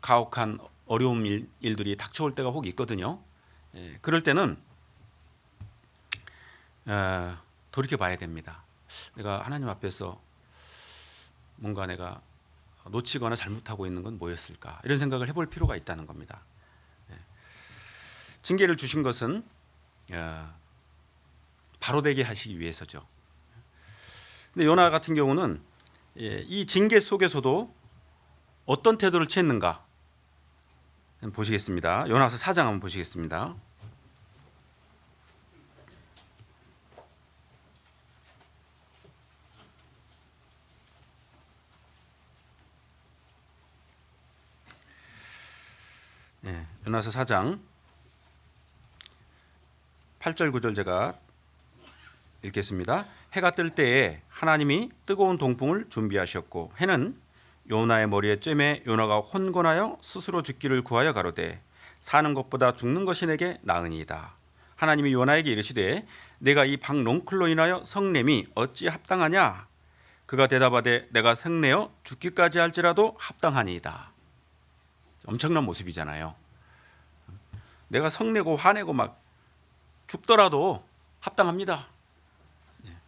가혹한 어려운 일들이 닥쳐올 때가 혹 있거든요. 그럴 때는 돌이켜 봐야 됩니다. 내가 하나님 앞에서 뭔가 내가 놓치거나 잘못하고 있는 건 뭐였을까? 이런 생각을 해볼 필요가 있다는 겁니다. 징계를 주신 것은 바로 되게 하시기 위해서죠. 근데 요나 같은 경우는 이 징계 속에서도 어떤 태도를 취했는가 보시겠습니다. 요나서 4장 한번 보시겠습니다. 요나서 4장 8절 9절 제가 읽겠습니다. 해가 뜰 때에 하나님이 뜨거운 동풍을 준비하셨고 해는 요나의 머리에 쬐매 요나가 혼곤하여 스스로 죽기를 구하여 가로되 사는 것보다 죽는 것이 내게 나으니이다. 하나님이 요나에게 이르시되 내가 이 박농클로 인하여 성냄이 어찌 합당하냐? 그가 대답하되 내가 성내어 죽기까지 할지라도 합당하니이다. 엄청난 모습이잖아요. 내가 성내고 화내고 막 죽더라도 합당합니다.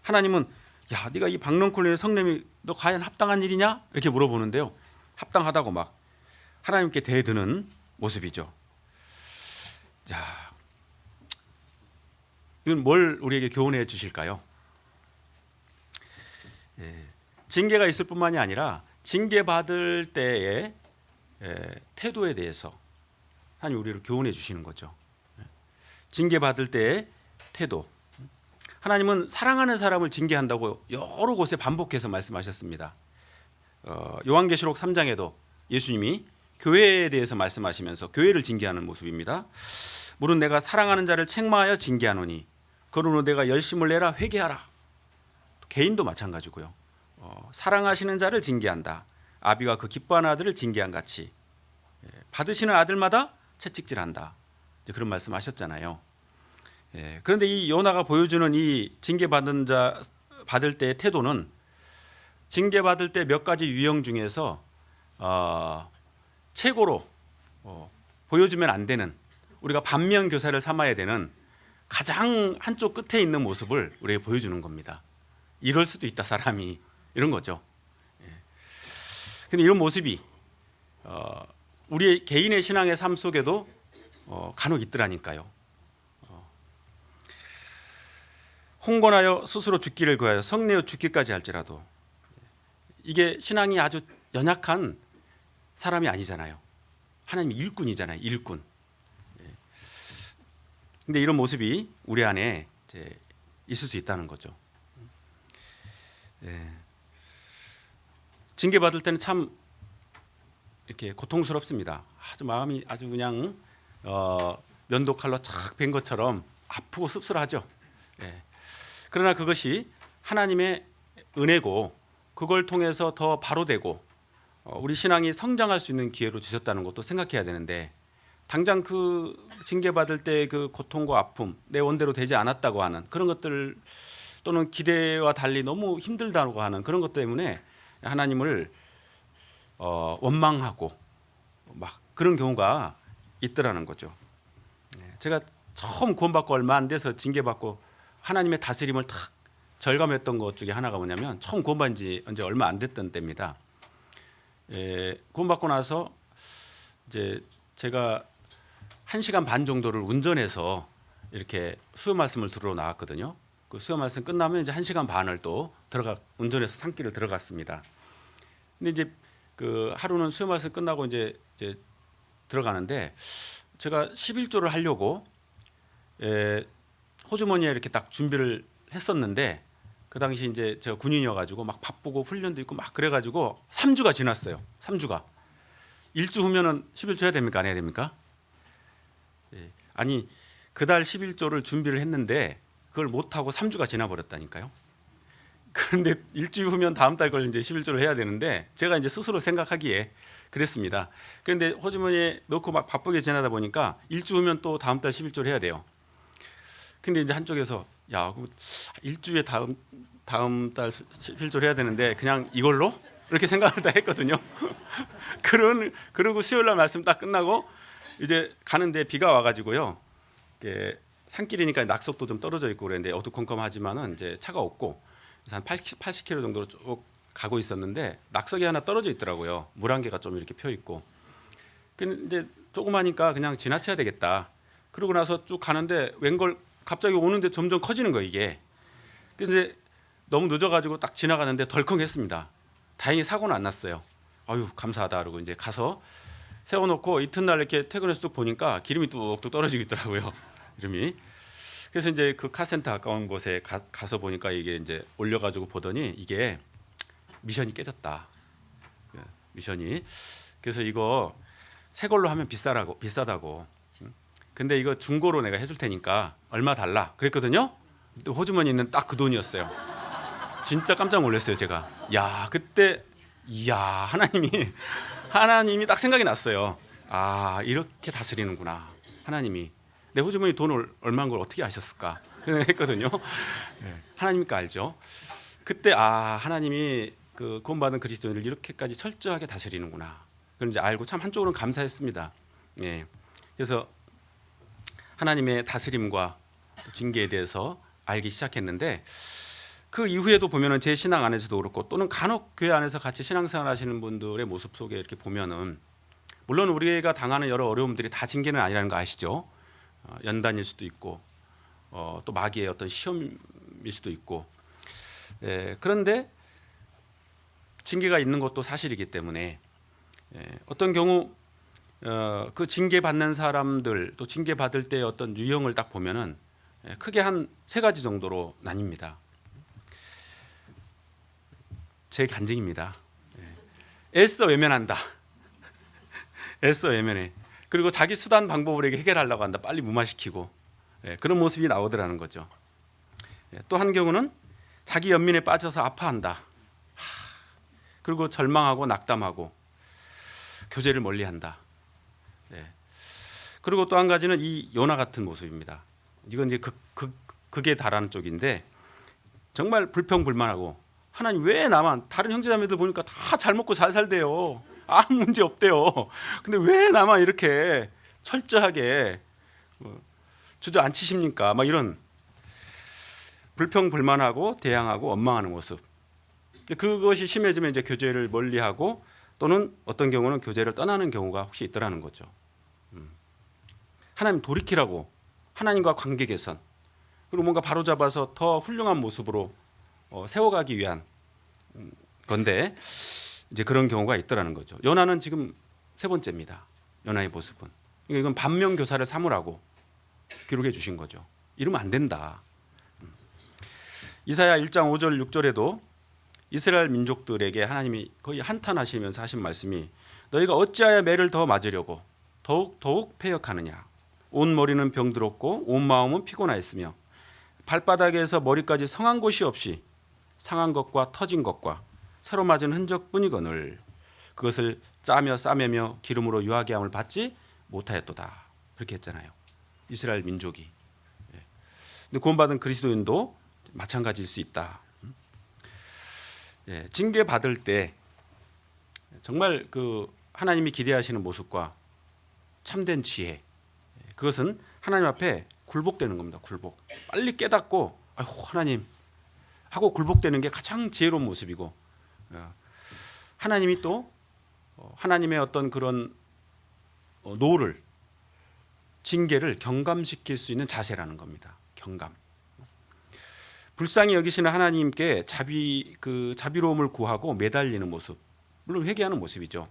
하나님은 야, 네가 이 박농클로의 성냄이 너 과연 합당한 일이냐? 이렇게 물어보는데요. 합당하다고 막 하나님께 대드는 모습이죠. 자, 이건 뭘 우리에게 교훈해 주실까요? 징계가 있을 뿐만이 아니라 징계받을 때의 태도에 대해서 하나님 우리를 교훈해 주시는 거죠. 징계받을 때의 태도. 하나님은 사랑하는 사람을 징계한다고 여러 곳에 반복해서 말씀하셨습니다. 요한계시록 3장에도 예수님이 교회에 대해서 말씀하시면서 교회를 징계하는 모습입니다. 무릇 내가 사랑하는 자를 책망하여 징계하노니 그러므로 내가 열심을 내라 회개하라. 개인도 마찬가지고요. 사랑하시는 자를 징계한다. 아비가 그 기뻐하는 아들을 징계한 같이 받으시는 아들마다 채찍질한다. 그런 말씀하셨잖아요. 그런데 이 요나가 보여주는 이 징계받은 자 받을 때의 태도는 징계받을 때 몇 가지 유형 중에서 최고로 보여주면 안 되는, 우리가 반면 교사를 삼아야 되는 가장 한쪽 끝에 있는 모습을 우리에게 보여주는 겁니다. 이럴 수도 있다 사람이, 이런 거죠. 근데 이런 모습이 우리 개인의 신앙의 삶 속에도 간혹 있더라니까요. 홍건하여 스스로 죽기를 구하여 성내어 죽기까지 할지라도, 이게 신앙이 아주 연약한 사람이 아니잖아요. 하나님 일꾼이잖아요. 일꾼. 근데 이런 모습이 우리 안에 이제 있을 수 있다는 거죠. 징계받을 때는 참 이렇게 고통스럽습니다. 아주 마음이 아주 그냥 면도칼로 착 벤 것처럼 아프고 씁쓸하죠. 그러나 그것이 하나님의 은혜고 그걸 통해서 더 바로되고 우리 신앙이 성장할 수 있는 기회로 주셨다는 것도 생각해야 되는데, 당장 그 징계받을 때 그 고통과 아픔, 내 원대로 되지 않았다고 하는 그런 것들, 또는 기대와 달리 너무 힘들다고 하는 그런 것 때문에 하나님을 원망하고 막 그런 경우가 있더라는 거죠. 제가 처음 구원받고 얼마 안 돼서 징계받고 하나님의 다스림을 탁 절감했던 것 중에 하나가 뭐냐면 처음 구원받은 지 이제 얼마 안 됐던 때입니다. 구원받고 나서 이제 제가 1시간 반 정도를 운전해서 이렇게 수요 말씀을 들으러 나왔거든요. 그 수요 말씀 끝나면 이제 1시간 반을 또 운전해서 산길을 들어갔습니다. 근데 이제 그 하루는 수요 말씀 끝나고 이제 들어가는데 제가 11조를 하려고 호주머니에 이렇게 딱 준비를 했었는데 그 당시 이제 제가 군인이어가지고 막 바쁘고 훈련도 있고 막 그래가지고 3주가 지났어요. 3주가 1주 후면은 11조 해야 됩니까? 안 해야 됩니까? 아니 그달 11조를 준비를 했는데 그걸 못 하고 3주가 지나버렸다니까요. 그런데 일주일 후면 다음 달 걸 이제 11조를 해야 되는데 제가 이제 스스로 생각하기에 그랬습니다. 그런데 호주머니에 넣고 막 바쁘게 지나다 보니까 일주 후면 또 다음 달 11조를 해야 돼요. 근데 이제 한쪽에서 야, 일주에 다음 달 11조를 해야 되는데 그냥 이걸로 이렇게 생각을 다 했거든요. 그러고 수요일 날 말씀 딱 끝나고 이제 가는데 비가 와가지고요. 산길이니까 낙석도 좀 떨어져 있고 그랬는데 어두컴컴하지만은 이제 차가 없고 한 80km 정도로 쭉 가고 있었는데 낙석이 하나 떨어져 있더라고요. 물 한 개가 좀 이렇게 펴 있고. 근데 조그마니까 그냥 지나쳐야 되겠다. 그러고 나서 쭉 가는데 웬걸 갑자기 오는데 점점 커지는 거예요 이게. 그래서 이제 너무 늦어가지고 딱 지나가는데 덜컹했습니다. 다행히 사고는 안 났어요. 아유 감사하다 그러고 이제 가서 세워놓고 이튿날 이렇게 퇴근해서 쭉 보니까 기름이 뚝뚝 떨어지고 있더라고요. 이름이. 그래서 이제 그 카센터 가까운 곳에 가서 보니까 이게 이제 올려가지고 보더니 이게 미션이 깨졌다. 미션이. 그래서 이거 새 걸로 하면 비싸다고. 근데 이거 중고로 내가 해줄 테니까 얼마 달라. 그랬거든요. 호주머니 있는 딱 그 돈이었어요. 진짜 깜짝 놀랐어요 제가. 야 그때 하나님이 딱 생각이 났어요. 아 이렇게 다스리는구나 하나님이. 내 호주머니 돈을 얼마인 걸 어떻게 아셨을까 했거든요. 하나님이니까 알죠. 그때 하나님이 그 구원받은 그리스도인을 이렇게까지 철저하게 다스리는구나. 그걸 이제 알고 참 한쪽으로는 감사했습니다. 그래서 하나님의 다스림과 징계에 대해서 알기 시작했는데 그 이후에도 보면은 제 신앙 안에서도 그렇고 또는 간혹 교회 안에서 같이 신앙생활 하시는 분들의 모습 속에 이렇게 보면은 물론 우리가 당하는 여러 어려움들이 다 징계는 아니라는 거 아시죠? 연단일 수도 있고 또 마귀의 어떤 시험일 수도 있고 그런데 징계가 있는 것도 사실이기 때문에 어떤 경우 그 징계 받는 사람들 또 징계 받을 때의 어떤 유형을 딱 보면은 크게 한 3가지 정도로 나뉩니다. 제 간증입니다. 애써 외면한다. 애써 외면해. 그리고 자기 수단 방법으로 해결하려고 한다. 빨리 무마시키고 그런 모습이 나오더라는 거죠. 또 한 경우는 자기 연민에 빠져서 아파한다. 그리고 절망하고 낙담하고 교제를 멀리한다. 그리고 또 한 가지는 이 요나 같은 모습입니다. 이건 이제 극에 달하는 쪽인데 정말 불평불만하고 하나님 왜 나만 다른 형제자매들 보니까 다 잘 먹고 잘 살대요. 아무 문제 없대요. 근데 왜 나만 이렇게 철저하게 주저앉히십니까? 막 이런 불평불만하고 대항하고 원망하는 모습. 그것이 심해지면 이제 교제를 멀리하고 또는 어떤 경우는 교제를 떠나는 경우가 혹시 있더라는 거죠. 하나님 돌이키라고 하나님과 관계 개선 그리고 뭔가 바로잡아서 더 훌륭한 모습으로 세워가기 위한 건데 이제 그런 경우가 있더라는 거죠. 요나는 지금 3번째입니다. 요나의 모습은 이건 반면교사를 삼으라고 기록해 주신 거죠. 이러면 안 된다. 이사야 1장 5절 6절에도 이스라엘 민족들에게 하나님이 거의 한탄하시면서 하신 말씀이 너희가 어찌하여 매를 더 맞으려고 더욱 패역하느냐. 온 머리는 병들었고 온 마음은 피곤하였으며 발바닥에서 머리까지 성한 곳이 없이 상한 것과 터진 것과 새로 맞은 흔적뿐이거늘 그것을 짜며 싸매며 기름으로 유하게 함을 받지 못하였도다. 그렇게 했잖아요. 이스라엘 민족이. 근데 구원받은 그리스도인도 마찬가지일 수 있다. 징계 받을 때 정말 그 하나님이 기대하시는 모습과 참된 지혜, 그것은 하나님 앞에 굴복되는 겁니다. 굴복. 빨리 깨닫고 아이고 하나님 하고 굴복되는 게 가장 지혜로운 모습이고, 하나님이 또 하나님의 어떤 그런 노를, 징계를 경감시킬 수 있는 자세라는 겁니다. 경감. 불쌍히 여기시는 하나님께 자비로움을 구하고 매달리는 모습, 물론 회개하는 모습이죠.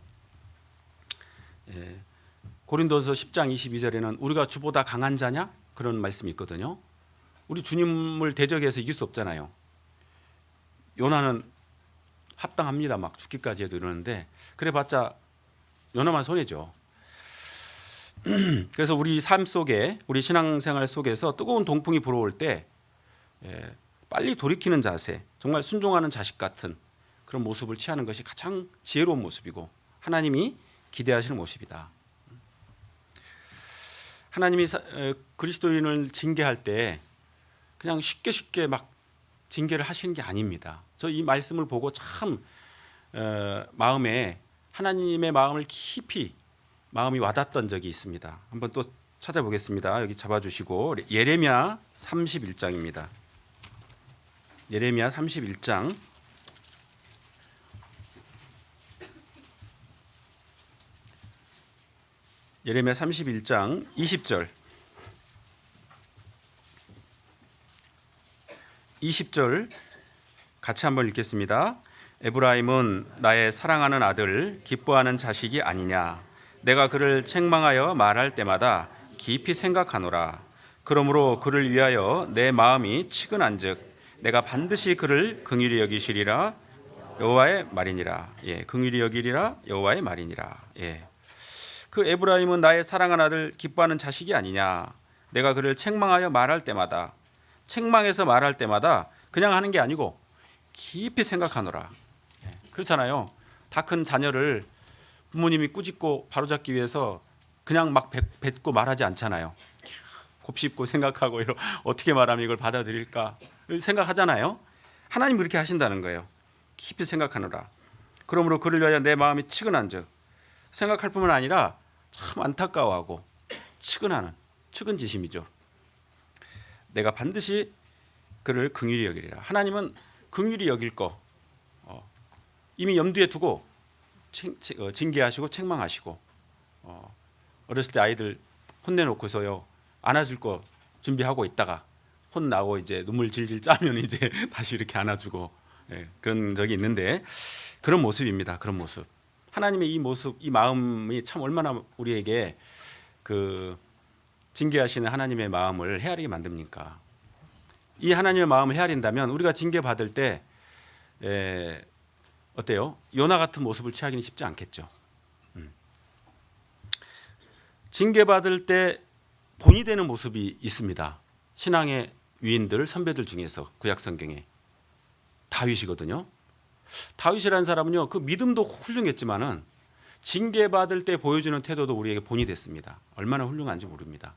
고린도서 10장 22절에는 우리가 주보다 강한 자냐? 그런 말씀이 있거든요. 우리 주님을 대적해서 이길 수 없잖아요. 요나는 합당합니다. 막 죽기까지 해도 이러는데 그래봤자 요나만 손해죠. 그래서 우리 삶 속에, 우리 신앙생활 속에서 뜨거운 동풍이 불어올 때 빨리 돌이키는 자세, 정말 순종하는 자식 같은 그런 모습을 취하는 것이 가장 지혜로운 모습이고 하나님이 기대하시는 모습이다. 하나님이 그리스도인을 징계할 때 그냥 쉽게 막 징계를 하시는 게 아닙니다. 저 이 말씀을 보고 참 마음에 하나님의 마음을 깊이 마음이 와닿던 적이 있습니다. 한번 또 찾아보겠습니다. 여기 잡아주시고 예레미야 31장입니다. 예레미야 31장 예레미야 31장 20절 20절 같이 한번 읽겠습니다. 에브라임은 나의 사랑하는 아들, 기뻐하는 자식이 아니냐. 내가 그를 책망하여 말할 때마다 깊이 생각하노라. 그러므로 그를 위하여 내 마음이 치근한즉 내가 반드시 그를 긍휼히 여기시리라. 여호와의 말이니라. 긍휼히 여기리라. 여호와의 말이니라. 그 에브라임은 나의 사랑하는 아들, 기뻐하는 자식이 아니냐. 내가 그를 책망하여 말할 때마다, 책망해서 말할 때마다 그냥 하는 게 아니고 깊이 생각하노라. 그렇잖아요. 다 큰 자녀를 부모님이 꾸짖고 바로잡기 위해서 그냥 막 뱉고 말하지 않잖아요. 곱씹고 생각하고 어떻게 말하면 이걸 받아들일까 생각하잖아요. 하나님 그렇게 하신다는 거예요. 깊이 생각하노라. 그러므로 그를 위하여 내 마음이 치근한즉, 생각할 뿐만 아니라 참 안타까워하고 치근하는 측은지심이죠. 내가 반드시 그를 긍휼히 여기리라. 하나님은 긍휼히 여길 거 이미 염두에 두고 징계하시고 책망하시고, 어렸을 때 아이들 혼내놓고서요 안아줄 거 준비하고 있다가 혼나고 이제 눈물 질질 짜면 이제 다시 이렇게 안아주고, 그런 적이 있는데 그런 모습입니다. 그런 모습. 하나님의 이 모습, 이 마음이 참 얼마나 우리에게 그 징계하시는 하나님의 마음을 헤아리게 만듭니까? 이 하나님의 마음을 헤아린다면 우리가 징계받을 때 어때요? 요나 같은 모습을 취하기는 쉽지 않겠죠. 징계받을 때 본이 되는 모습이 있습니다. 신앙의 위인들, 선배들 중에서 구약 성경에 다윗이거든요. 다윗이라는 사람은요, 그 믿음도 훌륭했지만은 징계받을 때 보여주는 태도도 우리에게 본이 됐습니다. 얼마나 훌륭한지 모릅니다.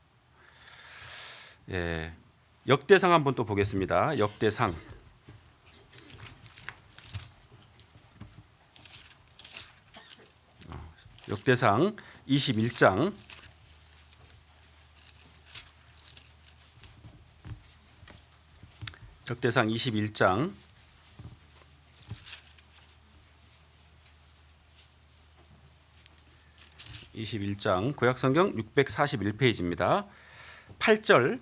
역대상 한번 또 보겠습니다. 역대상 21장 역대상 21장 21장 구약성경 641페이지입니다. 8절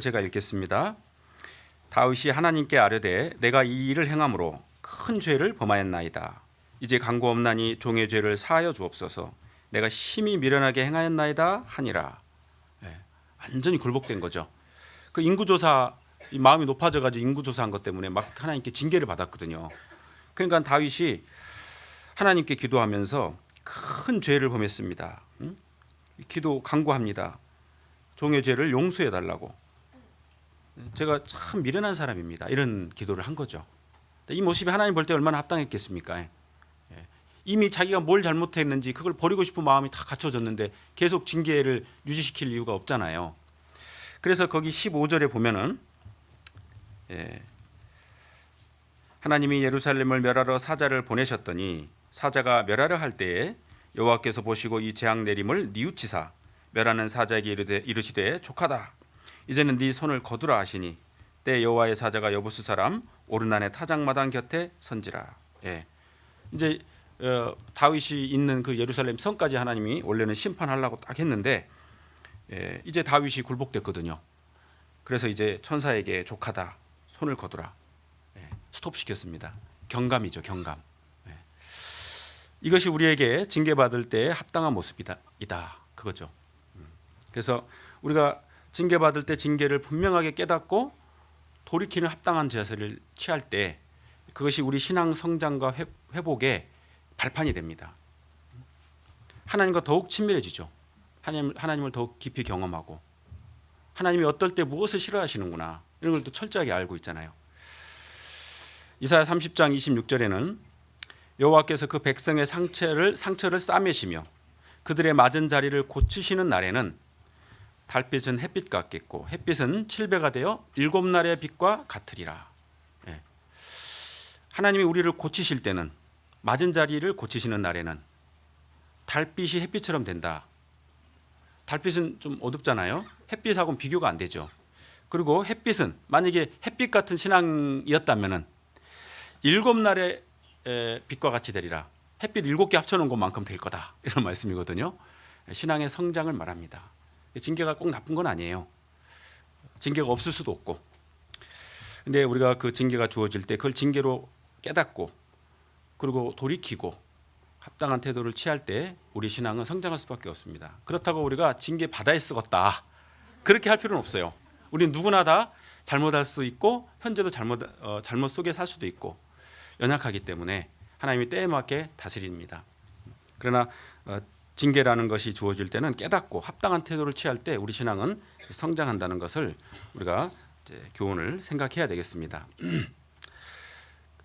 제가 읽겠습니다. 다윗이 하나님께 아뢰되 내가 이 일을 행함으로 큰 죄를 범하였나이다. 이제 강구 없나니 종의 죄를 사하여 주옵소서. 내가 심히 미련하게 행하였나이다 하니라. 완전히 굴복된 거죠. 그 인구조사, 이 마음이 높아져가지고 인구조사한 것 때문에 막 하나님께 징계를 받았거든요. 그러니까 다윗이 하나님께 기도하면서 큰 죄를 범했습니다. 기도 간구합니다. 종의 죄를 용서해 달라고. 제가 참 미련한 사람입니다. 이런 기도를 한 거죠. 이 모습이 하나님 볼 때 얼마나 합당했겠습니까? 이미 자기가 뭘 잘못했는지 그걸 버리고 싶은 마음이 다 갖춰졌는데 계속 징계를 유지시킬 이유가 없잖아요. 그래서 거기 15절에 보면은 하나님이 예루살렘을 멸하러 사자를 보내셨더니 사자가 멸하려 할 때에 여호와께서 보시고 이 재앙 내림을 뉘우치사 멸하는 사자에게 이르시되 족하다 이제는 네 손을 거두라 하시니 때 여호와의 사자가 여부스 사람 오르난의 타작마당 곁에 선지라. 예. 이제 다윗이 있는 그 예루살렘 성까지 하나님이 원래는 심판하려고 딱 했는데 이제 다윗이 굴복됐거든요. 그래서 이제 천사에게 족하다 손을 거두라 스톱시켰습니다. 경감이죠, 경감. 이것이 우리에게 징계받을 때 합당한 모습이다 그거죠. 그래서 우리가 징계받을 때 징계를 분명하게 깨닫고 돌이키는 합당한 자세를 취할 때 그것이 우리 신앙 성장과 회복의 발판이 됩니다. 하나님과 더욱 친밀해지죠. 하나님을 더욱 깊이 경험하고 하나님이 어떨 때 무엇을 싫어하시는구나 이런 걸 또 철저하게 알고 있잖아요. 이사야 30장 26절에는 여호와께서 그 백성의 상처를 싸매시며 그들의 맞은 자리를 고치시는 날에는 달빛은 햇빛 같겠고 햇빛은 7배가 되어 7날의 빛과 같으리라. 예. 하나님이 우리를 고치실 때는 맞은 자리를 고치시는 날에는 달빛이 햇빛처럼 된다. 달빛은 좀 어둡잖아요. 햇빛하고는 비교가 안 되죠. 그리고 햇빛은 만약에 햇빛 같은 신앙이었다면은 7날의 빛과 같이 되리라. 햇빛 7개 합쳐놓은 것만큼 될 거다. 이런 말씀이거든요. 신앙의 성장을 말합니다. 징계가 꼭 나쁜 건 아니에요. 징계가 없을 수도 없고. 근데 우리가 그 징계가 주어질 때 그걸 징계로 깨닫고 그리고 돌이키고 합당한 태도를 취할 때 우리 신앙은 성장할 수밖에 없습니다. 그렇다고 우리가 징계 바다에 쓰겄다 그렇게 할 필요는 없어요. 우리는 누구나 다 잘못할 수 있고 현재도 잘못 속에 살 수도 있고 연약하기 때문에 하나님이 때에 맞게 다스립니다. 그러나 징계라는 것이 주어질 때는 깨닫고 합당한 태도를 취할 때 우리 신앙은 성장한다는 것을 우리가 이제 교훈을 생각해야 되겠습니다.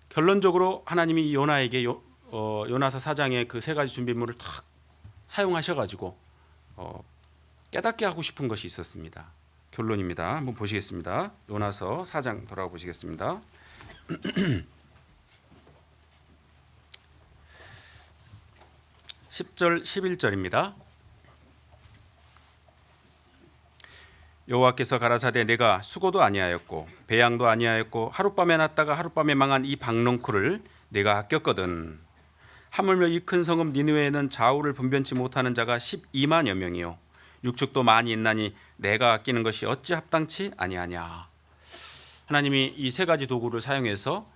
결론적으로 하나님이 요나에게 요나서 4장의 그 세 가지 준비물을 탁 사용하셔가지고 깨닫게 하고 싶은 것이 있었습니다. 결론입니다. 한번 보시겠습니다. 요나서 4장 돌아가 보시겠습니다. 10절 11절입니다. 여호와께서 가라사대 내가 수고도 아니하였고 배양도 아니하였고 하룻밤에 났다가 하룻밤에 망한 이 박농쿨을 내가 아꼈거든. 하물며 이 큰 성읍 니느웨에는 좌우를 분변치 못하는 자가 12만여 명이요 육축도 많이 있나니 내가 아끼는 것이 어찌 합당치 아니하냐. 하나님이 이 세 가지 도구를 사용해서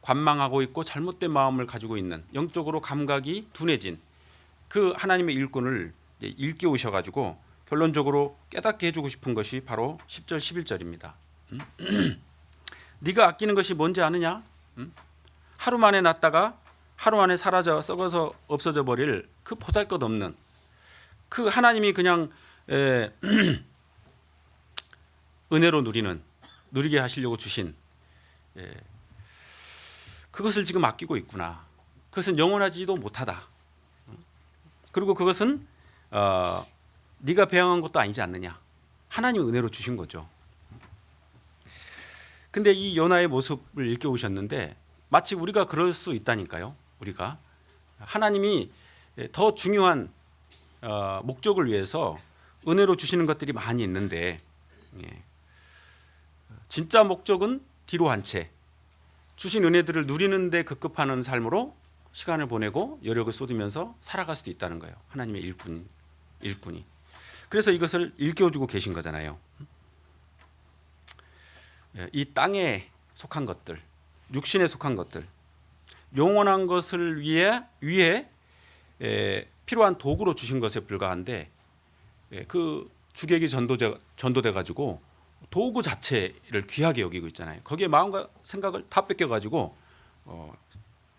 관망하고 있고 잘못된 마음을 가지고 있는 영적으로 감각이 둔해진 그 하나님의 일꾼을 일깨우셔가지고 결론적으로 깨닫게 해주고 싶은 것이 바로 10절 11절입니다. 네가 아끼는 것이 뭔지 아느냐? 하루 만에 났다가 하루 안에 사라져 썩어서 없어져 버릴 그 보잘것없는 그 하나님이 그냥 은혜로 누리게 하시려고 주신 그것을 지금 아끼고 있구나. 그것은 영원하지도 못하다. 그리고 그것은 네가 배양한 것도 아니지 않느냐. 하나님의 은혜로 주신 거죠. 근데 이 요나의 모습을 일깨우셨는데 마치 우리가 그럴 수 있다니까요. 우리가 하나님이 더 중요한 목적을 위해서 은혜로 주시는 것들이 많이 있는데 진짜 목적은 뒤로 한 채 주신 은혜들을 누리는 데 급급하는 삶으로 시간을 보내고 여력을 쏟으면서 살아갈 수도 있다는 거예요. 하나님의 일꾼이. 그래서 이것을 일깨워주고 계신 거잖아요. 이 땅에 속한 것들, 육신에 속한 것들, 영원한 것을 위해 필요한 도구로 주신 것에 불과한데 그 주객이 전도돼 가지고 도구 자체를 귀하게 여기고 있잖아요. 거기에 마음과 생각을 다 뺏겨 가지고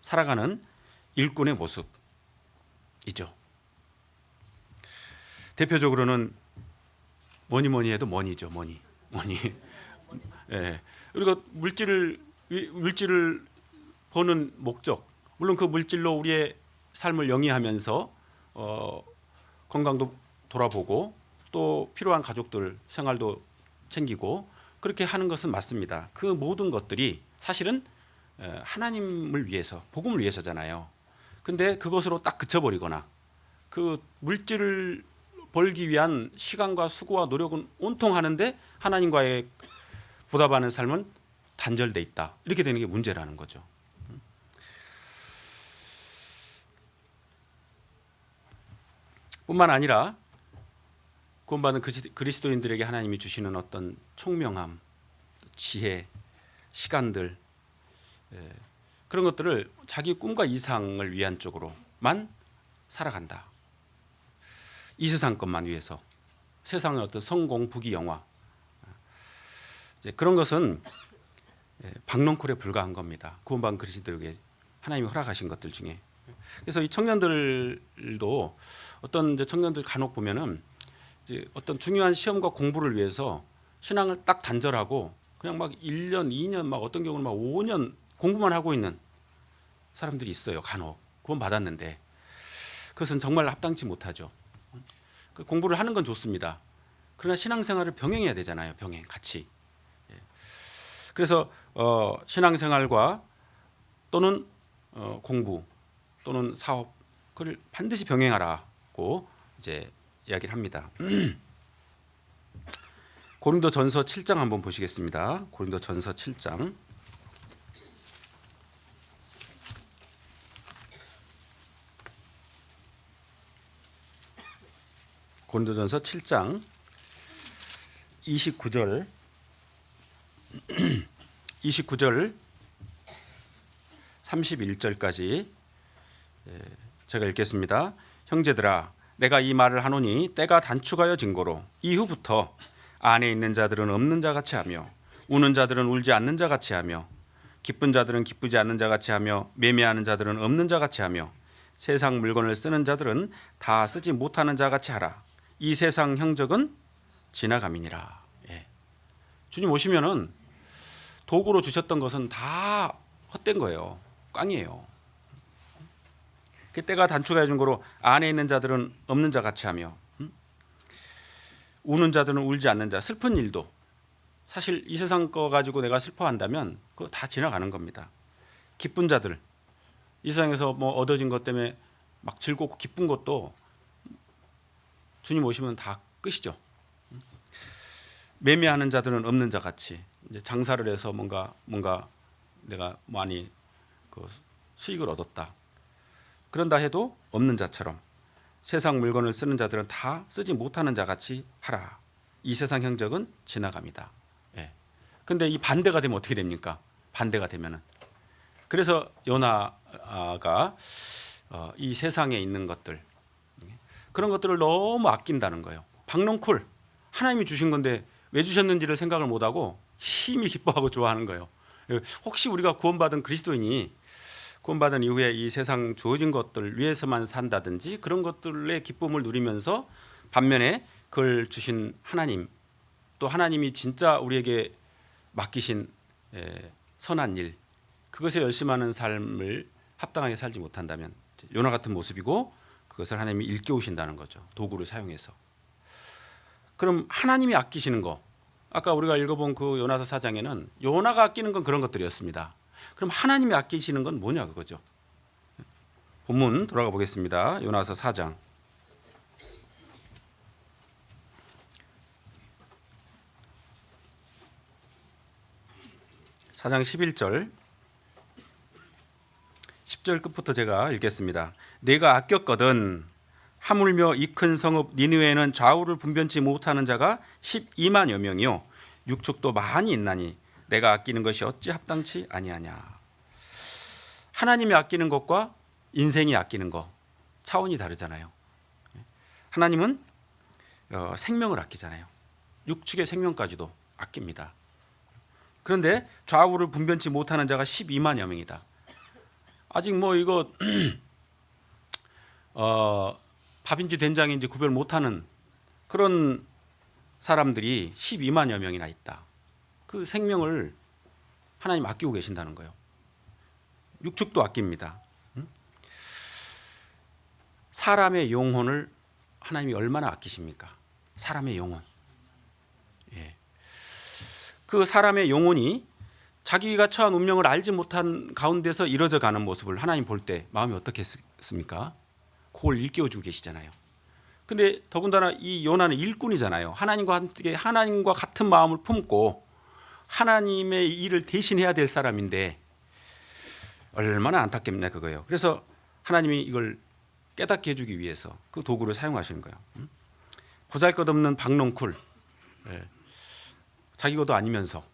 살아가는 일꾼의 모습이죠. 대표적으로는 뭐니 해도 머니죠. 머니. 예. 그리고 물질을 버는 목적, 물론 그 물질로 우리의 삶을 영위하면서 건강도 돌아보고 또 필요한 가족들 생활도 챙기고 그렇게 하는 것은 맞습니다. 그 모든 것들이 사실은 하나님을 위해서, 복음을 위해서잖아요. 근데 그것으로 딱 그쳐버리거나 그 물질을 벌기 위한 시간과 수고와 노력은 온통 하는데 하나님과의 보답하는 삶은 단절돼 있다. 이렇게 되는 게 문제라는 거죠. 뿐만 아니라 구원받은 그리스도인들에게 하나님이 주시는 어떤 총명함, 지혜, 시간들, 그런 것들을 자기 꿈과 이상을 위한 쪽으로만 살아간다. 이 세상 것만 위해서, 세상의 어떤 성공, 부귀, 영화, 그런 것은 박농쿨에 불과한 겁니다. 구원받은 그리스도인들에게 하나님이 허락하신 것들 중에. 그래서 이 청년들도 어떤 이제 청년들 간혹 보면은 이제 어떤 중요한 시험과 공부를 위해서 신앙을 딱 단절하고 그냥 막 1년, 2년, 막 어떤 경우는 막 5년 공부만 하고 있는 사람들이 있어요. 간혹 구원 받았는데 그것은 정말 합당치 못하죠. 그 공부를 하는 건 좋습니다. 그러나 신앙생활을 병행해야 되잖아요. 병행 같이. 그래서 신앙생활과 또는 공부 또는 사업 그걸 반드시 병행하라고 이제 이야기를 합니다. 고린도전서 7장 한번 보시겠습니다. 고린도전서 7장. 고린도전서 7장 29절 31절까지 제가 읽겠습니다. 형제들아 내가 이 말을 하노니 때가 단축하여 증거로 이후부터 안에 있는 자들은 없는 자 같이 하며 우는 자들은 울지 않는 자 같이 하며 기쁜 자들은 기쁘지 않는 자 같이 하며 매매하는 자들은 없는 자 같이 하며 세상 물건을 쓰는 자들은 다 쓰지 못하는 자 같이 하라. 이 세상 형적은 지나감이니라. 주님 오시면은 도구로 주셨던 것은 다 헛된 거예요. 꽝이에요. 그때가 단축하여 준 거로 안에 있는 자들은 없는 자 같이 하며 우는 자들은 울지 않는 자. 슬픈 일도 사실 이 세상 거 가지고 내가 슬퍼한다면 그거 다 지나가는 겁니다. 기쁜 자들 이 세상에서 뭐 얻어진 것 때문에 막 즐겁고 기쁜 것도 주님 오시면 다 끝이죠. 매매하는 자들은 없는 자 같이 이제 장사를 해서 뭔가 내가 많이 그 수익을 얻었다. 그런다 해도 없는 자처럼 세상 물건을 쓰는 자들은 다 쓰지 못하는 자 같이 하라. 이 세상 형적은 지나갑니다. 근데 이 반대가 되면 어떻게 됩니까? 반대가 되면은 그래서 요나가 이 세상에 있는 것들 그런 것들을 너무 아낀다는 거예요. 박농쿨 하나님이 주신 건데 왜 주셨는지를 생각을 못하고 심히 기뻐하고 좋아하는 거예요. 혹시 우리가 구원받은 그리스도인이 구원받은 이후에 이 세상 주어진 것들 위해서만 산다든지 그런 것들의 기쁨을 누리면서 반면에 그걸 주신 하나님 또 하나님이 진짜 우리에게 맡기신 선한 일 그것에 열심하는 삶을 합당하게 살지 못한다면 요나 같은 모습이고 그것을 하나님이 일깨우신다는 거죠. 도구를 사용해서. 그럼 하나님이 아끼시는 거 아까 우리가 읽어본 그 요나서 4장에는 요나가 아끼는 건 그런 것들이었습니다. 그럼 하나님이 아끼시는 건 뭐냐 그거죠. 본문 돌아가 보겠습니다. 요나서 4장 11절 10절 끝부터 제가 읽겠습니다. 내가 아꼈거든 하물며 이 큰 성읍 니느웨에는 좌우를 분변치 못하는 자가 12만여 명이요 육축도 많이 있나니 내가 아끼는 것이 어찌 합당치 아니하냐. 하나님이 아끼는 것과 인생이 아끼는 것 차원이 다르잖아요. 하나님은 생명을 아끼잖아요. 육축의 생명까지도 아낍니다. 그런데 좌우를 분변치 못하는 자가 12만여 명이다. 아직 뭐 이거 밥인지 된장인지 구별 못하는 그런 사람들이 12만여 명이나 있다. 그 생명을 하나님 아끼고 계신다는 거예요. 육축도 아낍니다. 사람의 영혼을 하나님이 얼마나 아끼십니까? 사람의 영혼. 그 사람의 영혼이 자기가 처한 운명을 알지 못한 가운데서 이뤄져 가는 모습을 하나님 볼 때 마음이 어떻겠습니까? 그걸 일깨워주고 계시잖아요. 근데 더군다나 이 요나는 일꾼이잖아요. 하나님과 함께 하나님과 같은 마음을 품고 하나님의 일을 대신해야 될 사람인데 얼마나 안타깝냐 그거예요. 그래서 하나님이 이걸 깨닫게 해주기 위해서 그 도구를 사용하시는 거예요. 보잘것없는 박농쿨, 자기 것도 아니면서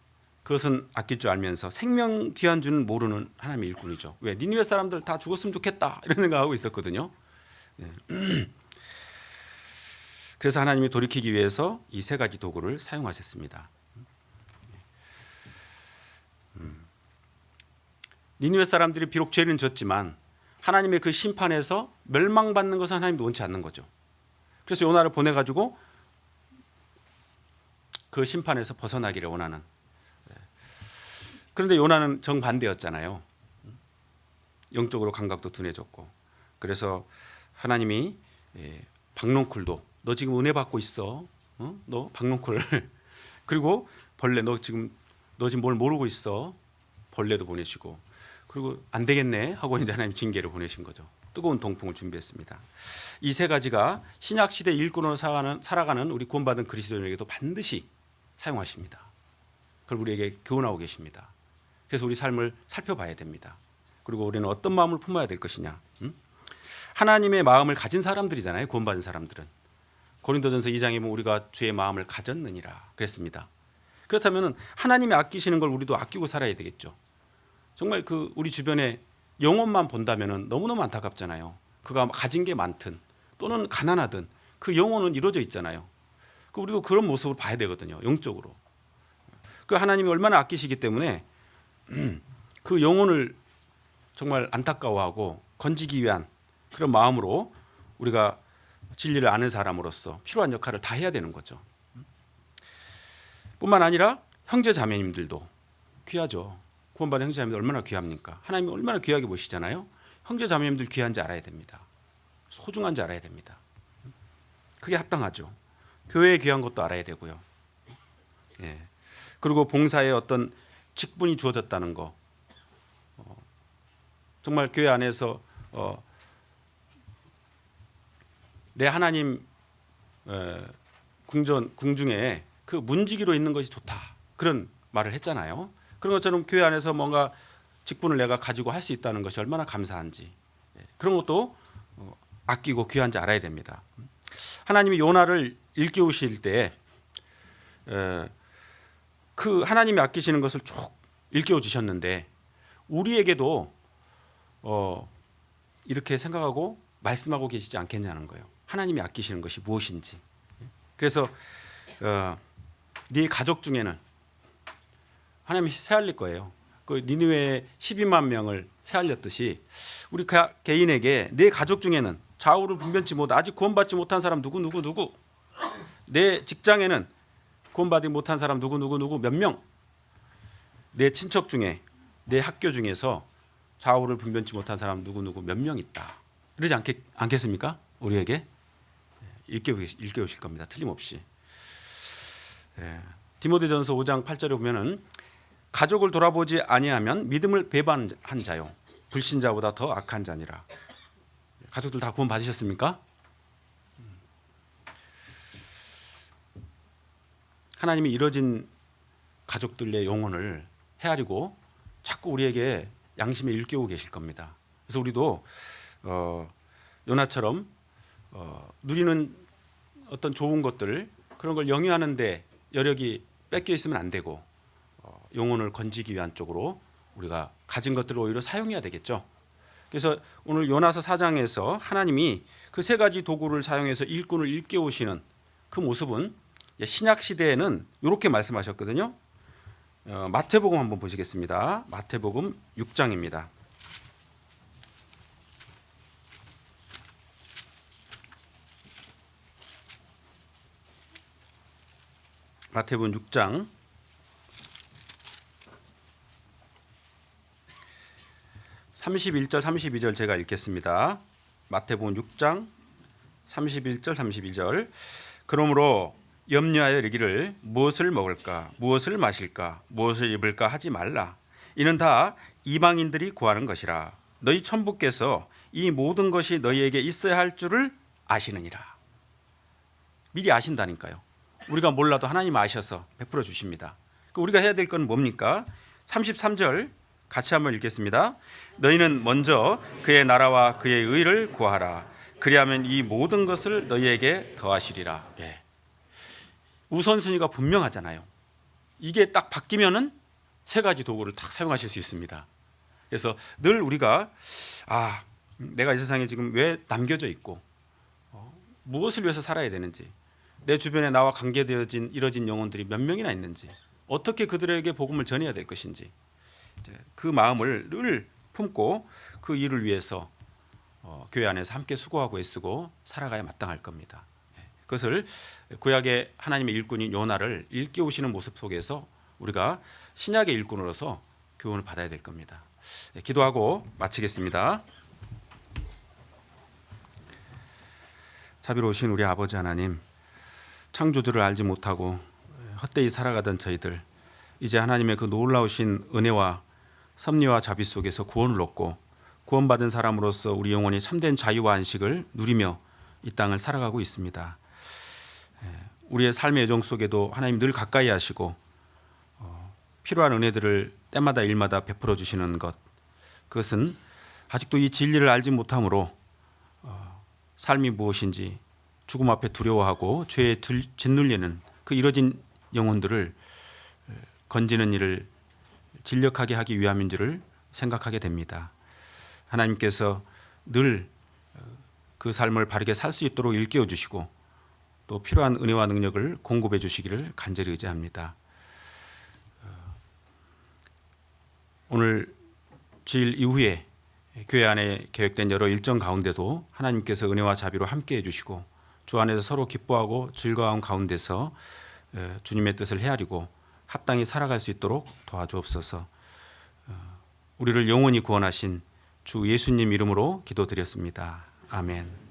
그것은 아낄 줄 알면서 생명 귀한 줄은 모르는 하나님의 일꾼이죠. 왜? 니느웨 사람들 다 죽었으면 좋겠다 이런 생각하고 있었거든요. 그래서 하나님이 돌이키기 위해서 이 세 가지 도구를 사용하셨습니다. 니느웨 사람들이 비록 죄는 졌지만 하나님의 그 심판에서 멸망받는 것은 하나님도 원치 않는 거죠. 그래서 요나를 보내가지고 그 심판에서 벗어나기를 원하는. 그런데 요나는 정반대였잖아요. 영적으로 감각도 둔해졌고. 그래서 하나님이 박농쿨도 너 지금 은혜 받고 있어. 너 박농쿨. 그리고 벌레 너 지금 뭘 모르고 있어. 벌레도 보내시고. 그리고 안 되겠네 하고 이제 하나님 징계를 보내신 거죠. 뜨거운 동풍을 준비했습니다. 이 세 가지가 신약 시대 일꾼으로 살아가는 우리 구원받은 그리스도인에게도 반드시 사용하십니다. 그걸 우리에게 교훈하고 계십니다. 그래서 우리 삶을 살펴봐야 됩니다. 그리고 우리는 어떤 마음을 품어야 될 것이냐. 하나님의 마음을 가진 사람들이잖아요. 구원받은 사람들은. 고린도전서 2장에 보면 우리가 주의 마음을 가졌느니라 그랬습니다. 그렇다면 하나님이 아끼시는 걸 우리도 아끼고 살아야 되겠죠. 정말 그 우리 주변에 영혼만 본다면 너무너무 안타깝잖아요. 그가 가진 게 많든 또는 가난하든 그 영혼은 이루어져 있잖아요. 우리도 그런 모습을 봐야 되거든요. 영적으로. 그 하나님이 얼마나 아끼시기 때문에 그 영혼을 정말 안타까워하고 건지기 위한 그런 마음으로 우리가 진리를 아는 사람으로서 필요한 역할을 다 해야 되는 거죠. 뿐만 아니라 형제 자매님들도 귀하죠. 구원받은 형제 자매님들 얼마나 귀합니까? 하나님이 얼마나 귀하게 보시잖아요. 형제 자매님들 귀한지 알아야 됩니다. 소중한지 알아야 됩니다. 그게 합당하죠. 교회에 귀한 것도 알아야 되고요. 그리고 봉사에 어떤 직분이 주어졌다는 거. 정말 교회 안에서 내 하나님 궁중에 그 문지기로 있는 것이 좋다. 그런 말을 했잖아요. 그런 것처럼 교회 안에서 뭔가 직분을 내가 가지고 할 수 있다는 것이 얼마나 감사한지. 그런 것도 아끼고 귀한지 알아야 됩니다. 하나님이 요나를 일깨우실 때 그 하나님이 아끼시는 것을 쭉 일깨워 주셨는데 우리에게도 이렇게 생각하고 말씀하고 계시지 않겠냐는 거예요. 하나님이 아끼시는 것이 무엇인지. 그래서 네 가족 중에는 하나님이 새알릴 거예요. 그 니느웨의 12만 명을 새알렸듯이 우리 개인에게 내 가족 중에는 좌우를 분변치 못 아직 구원받지 못한 사람 누구 내 직장에는 구원받지 못한 사람 누구 몇 명, 내 친척 중에 내 학교 중에서 좌우를 분변치 못한 사람 누구 몇 명 있다. 그러지 않겠습니까? 우리에게 일깨우실 겁니다. 틀림없이. 디모데전서 5장 8절에 보면은 가족을 돌아보지 아니하면 믿음을 배반한 자요 불신자보다 더 악한 자니라. 가족들 다 구원 받으셨습니까? 하나님이 이뤄진 가족들의 영혼을 헤아리고 자꾸 우리에게 양심에 일깨우고 계실 겁니다. 그래서 우리도 요나처럼 누리는 어떤 좋은 것들 그런 걸 영위하는데 여력이 뺏겨 있으면 안 되고 영혼을 건지기 위한 쪽으로 우리가 가진 것들을 오히려 사용해야 되겠죠. 그래서 오늘 요나서 4장에서 하나님이 그 세 가지 도구를 사용해서 일꾼을 일깨우시는 그 모습은 신약 시대에는 이렇게 말씀하셨거든요. 마태복음 한번 보시겠습니다. 마태복음 6장입니다. 마태복음 6장 31절 32절 제가 읽겠습니다. 마태복음 6장 31절 32절 그러므로 염려하여 이르기를 무엇을 먹을까 무엇을 마실까 무엇을 입을까 하지 말라. 이는 다 이방인들이 구하는 것이라. 너희 천부께서 이 모든 것이 너희에게 있어야 할 줄을 아시느니라. 미리 아신다니까요. 우리가 몰라도 하나님 아셔서 베풀어 주십니다. 우리가 해야 될 건 뭡니까? 33절 같이 한번 읽겠습니다. 너희는 먼저 그의 나라와 그의 의를 구하라. 그리하면 이 모든 것을 너희에게 더하시리라. 예. 우선순위가 분명하잖아요. 이게 딱 바뀌면은 세 가지 도구를 딱 사용하실 수 있습니다. 그래서 늘 우리가 내가 이 세상에 지금 왜 남겨져 있고 무엇을 위해서 살아야 되는지, 내 주변에 나와 관계되어진 이뤄진 영혼들이 몇 명이나 있는지, 어떻게 그들에게 복음을 전해야 될 것인지, 그 마음을 늘 품고 그 일을 위해서 교회 안에서 함께 수고하고 애쓰고 살아가야 마땅할 겁니다. 그것을 구약의 하나님의 일꾼인 요나를 일깨우시는 모습 속에서 우리가 신약의 일꾼으로서 교훈을 받아야 될 겁니다. 기도하고 마치겠습니다. 자비로우신 우리 아버지 하나님, 창조주를 알지 못하고 헛되이 살아가던 저희들, 이제 하나님의 그 놀라우신 은혜와 섭리와 자비 속에서 구원을 얻고 구원받은 사람으로서 우리 영혼이 참된 자유와 안식을 누리며 이 땅을 살아가고 있습니다. 우리의 삶의 여정 속에도 하나님 늘 가까이 하시고 필요한 은혜들을 때마다 일마다 베풀어 주시는 것, 그것은 아직도 이 진리를 알지 못함으로 삶이 무엇인지 죽음 앞에 두려워하고 죄에 짓눌리는 그 이뤄진 영혼들을 건지는 일을 진력하게 하기 위함인 줄을 생각하게 됩니다. 하나님께서 늘 그 삶을 바르게 살 수 있도록 일깨워 주시고 또 필요한 은혜와 능력을 공급해 주시기를 간절히 의지합니다. 오늘 주일 이후에 교회 안에 계획된 여러 일정 가운데도 하나님께서 은혜와 자비로 함께해 주시고 주 안에서 서로 기뻐하고 즐거운 가운데서 주님의 뜻을 헤아리고 합당히 살아갈 수 있도록 도와주옵소서. 우리를 영원히 구원하신 주 예수님 이름으로 기도드렸습니다. 아멘.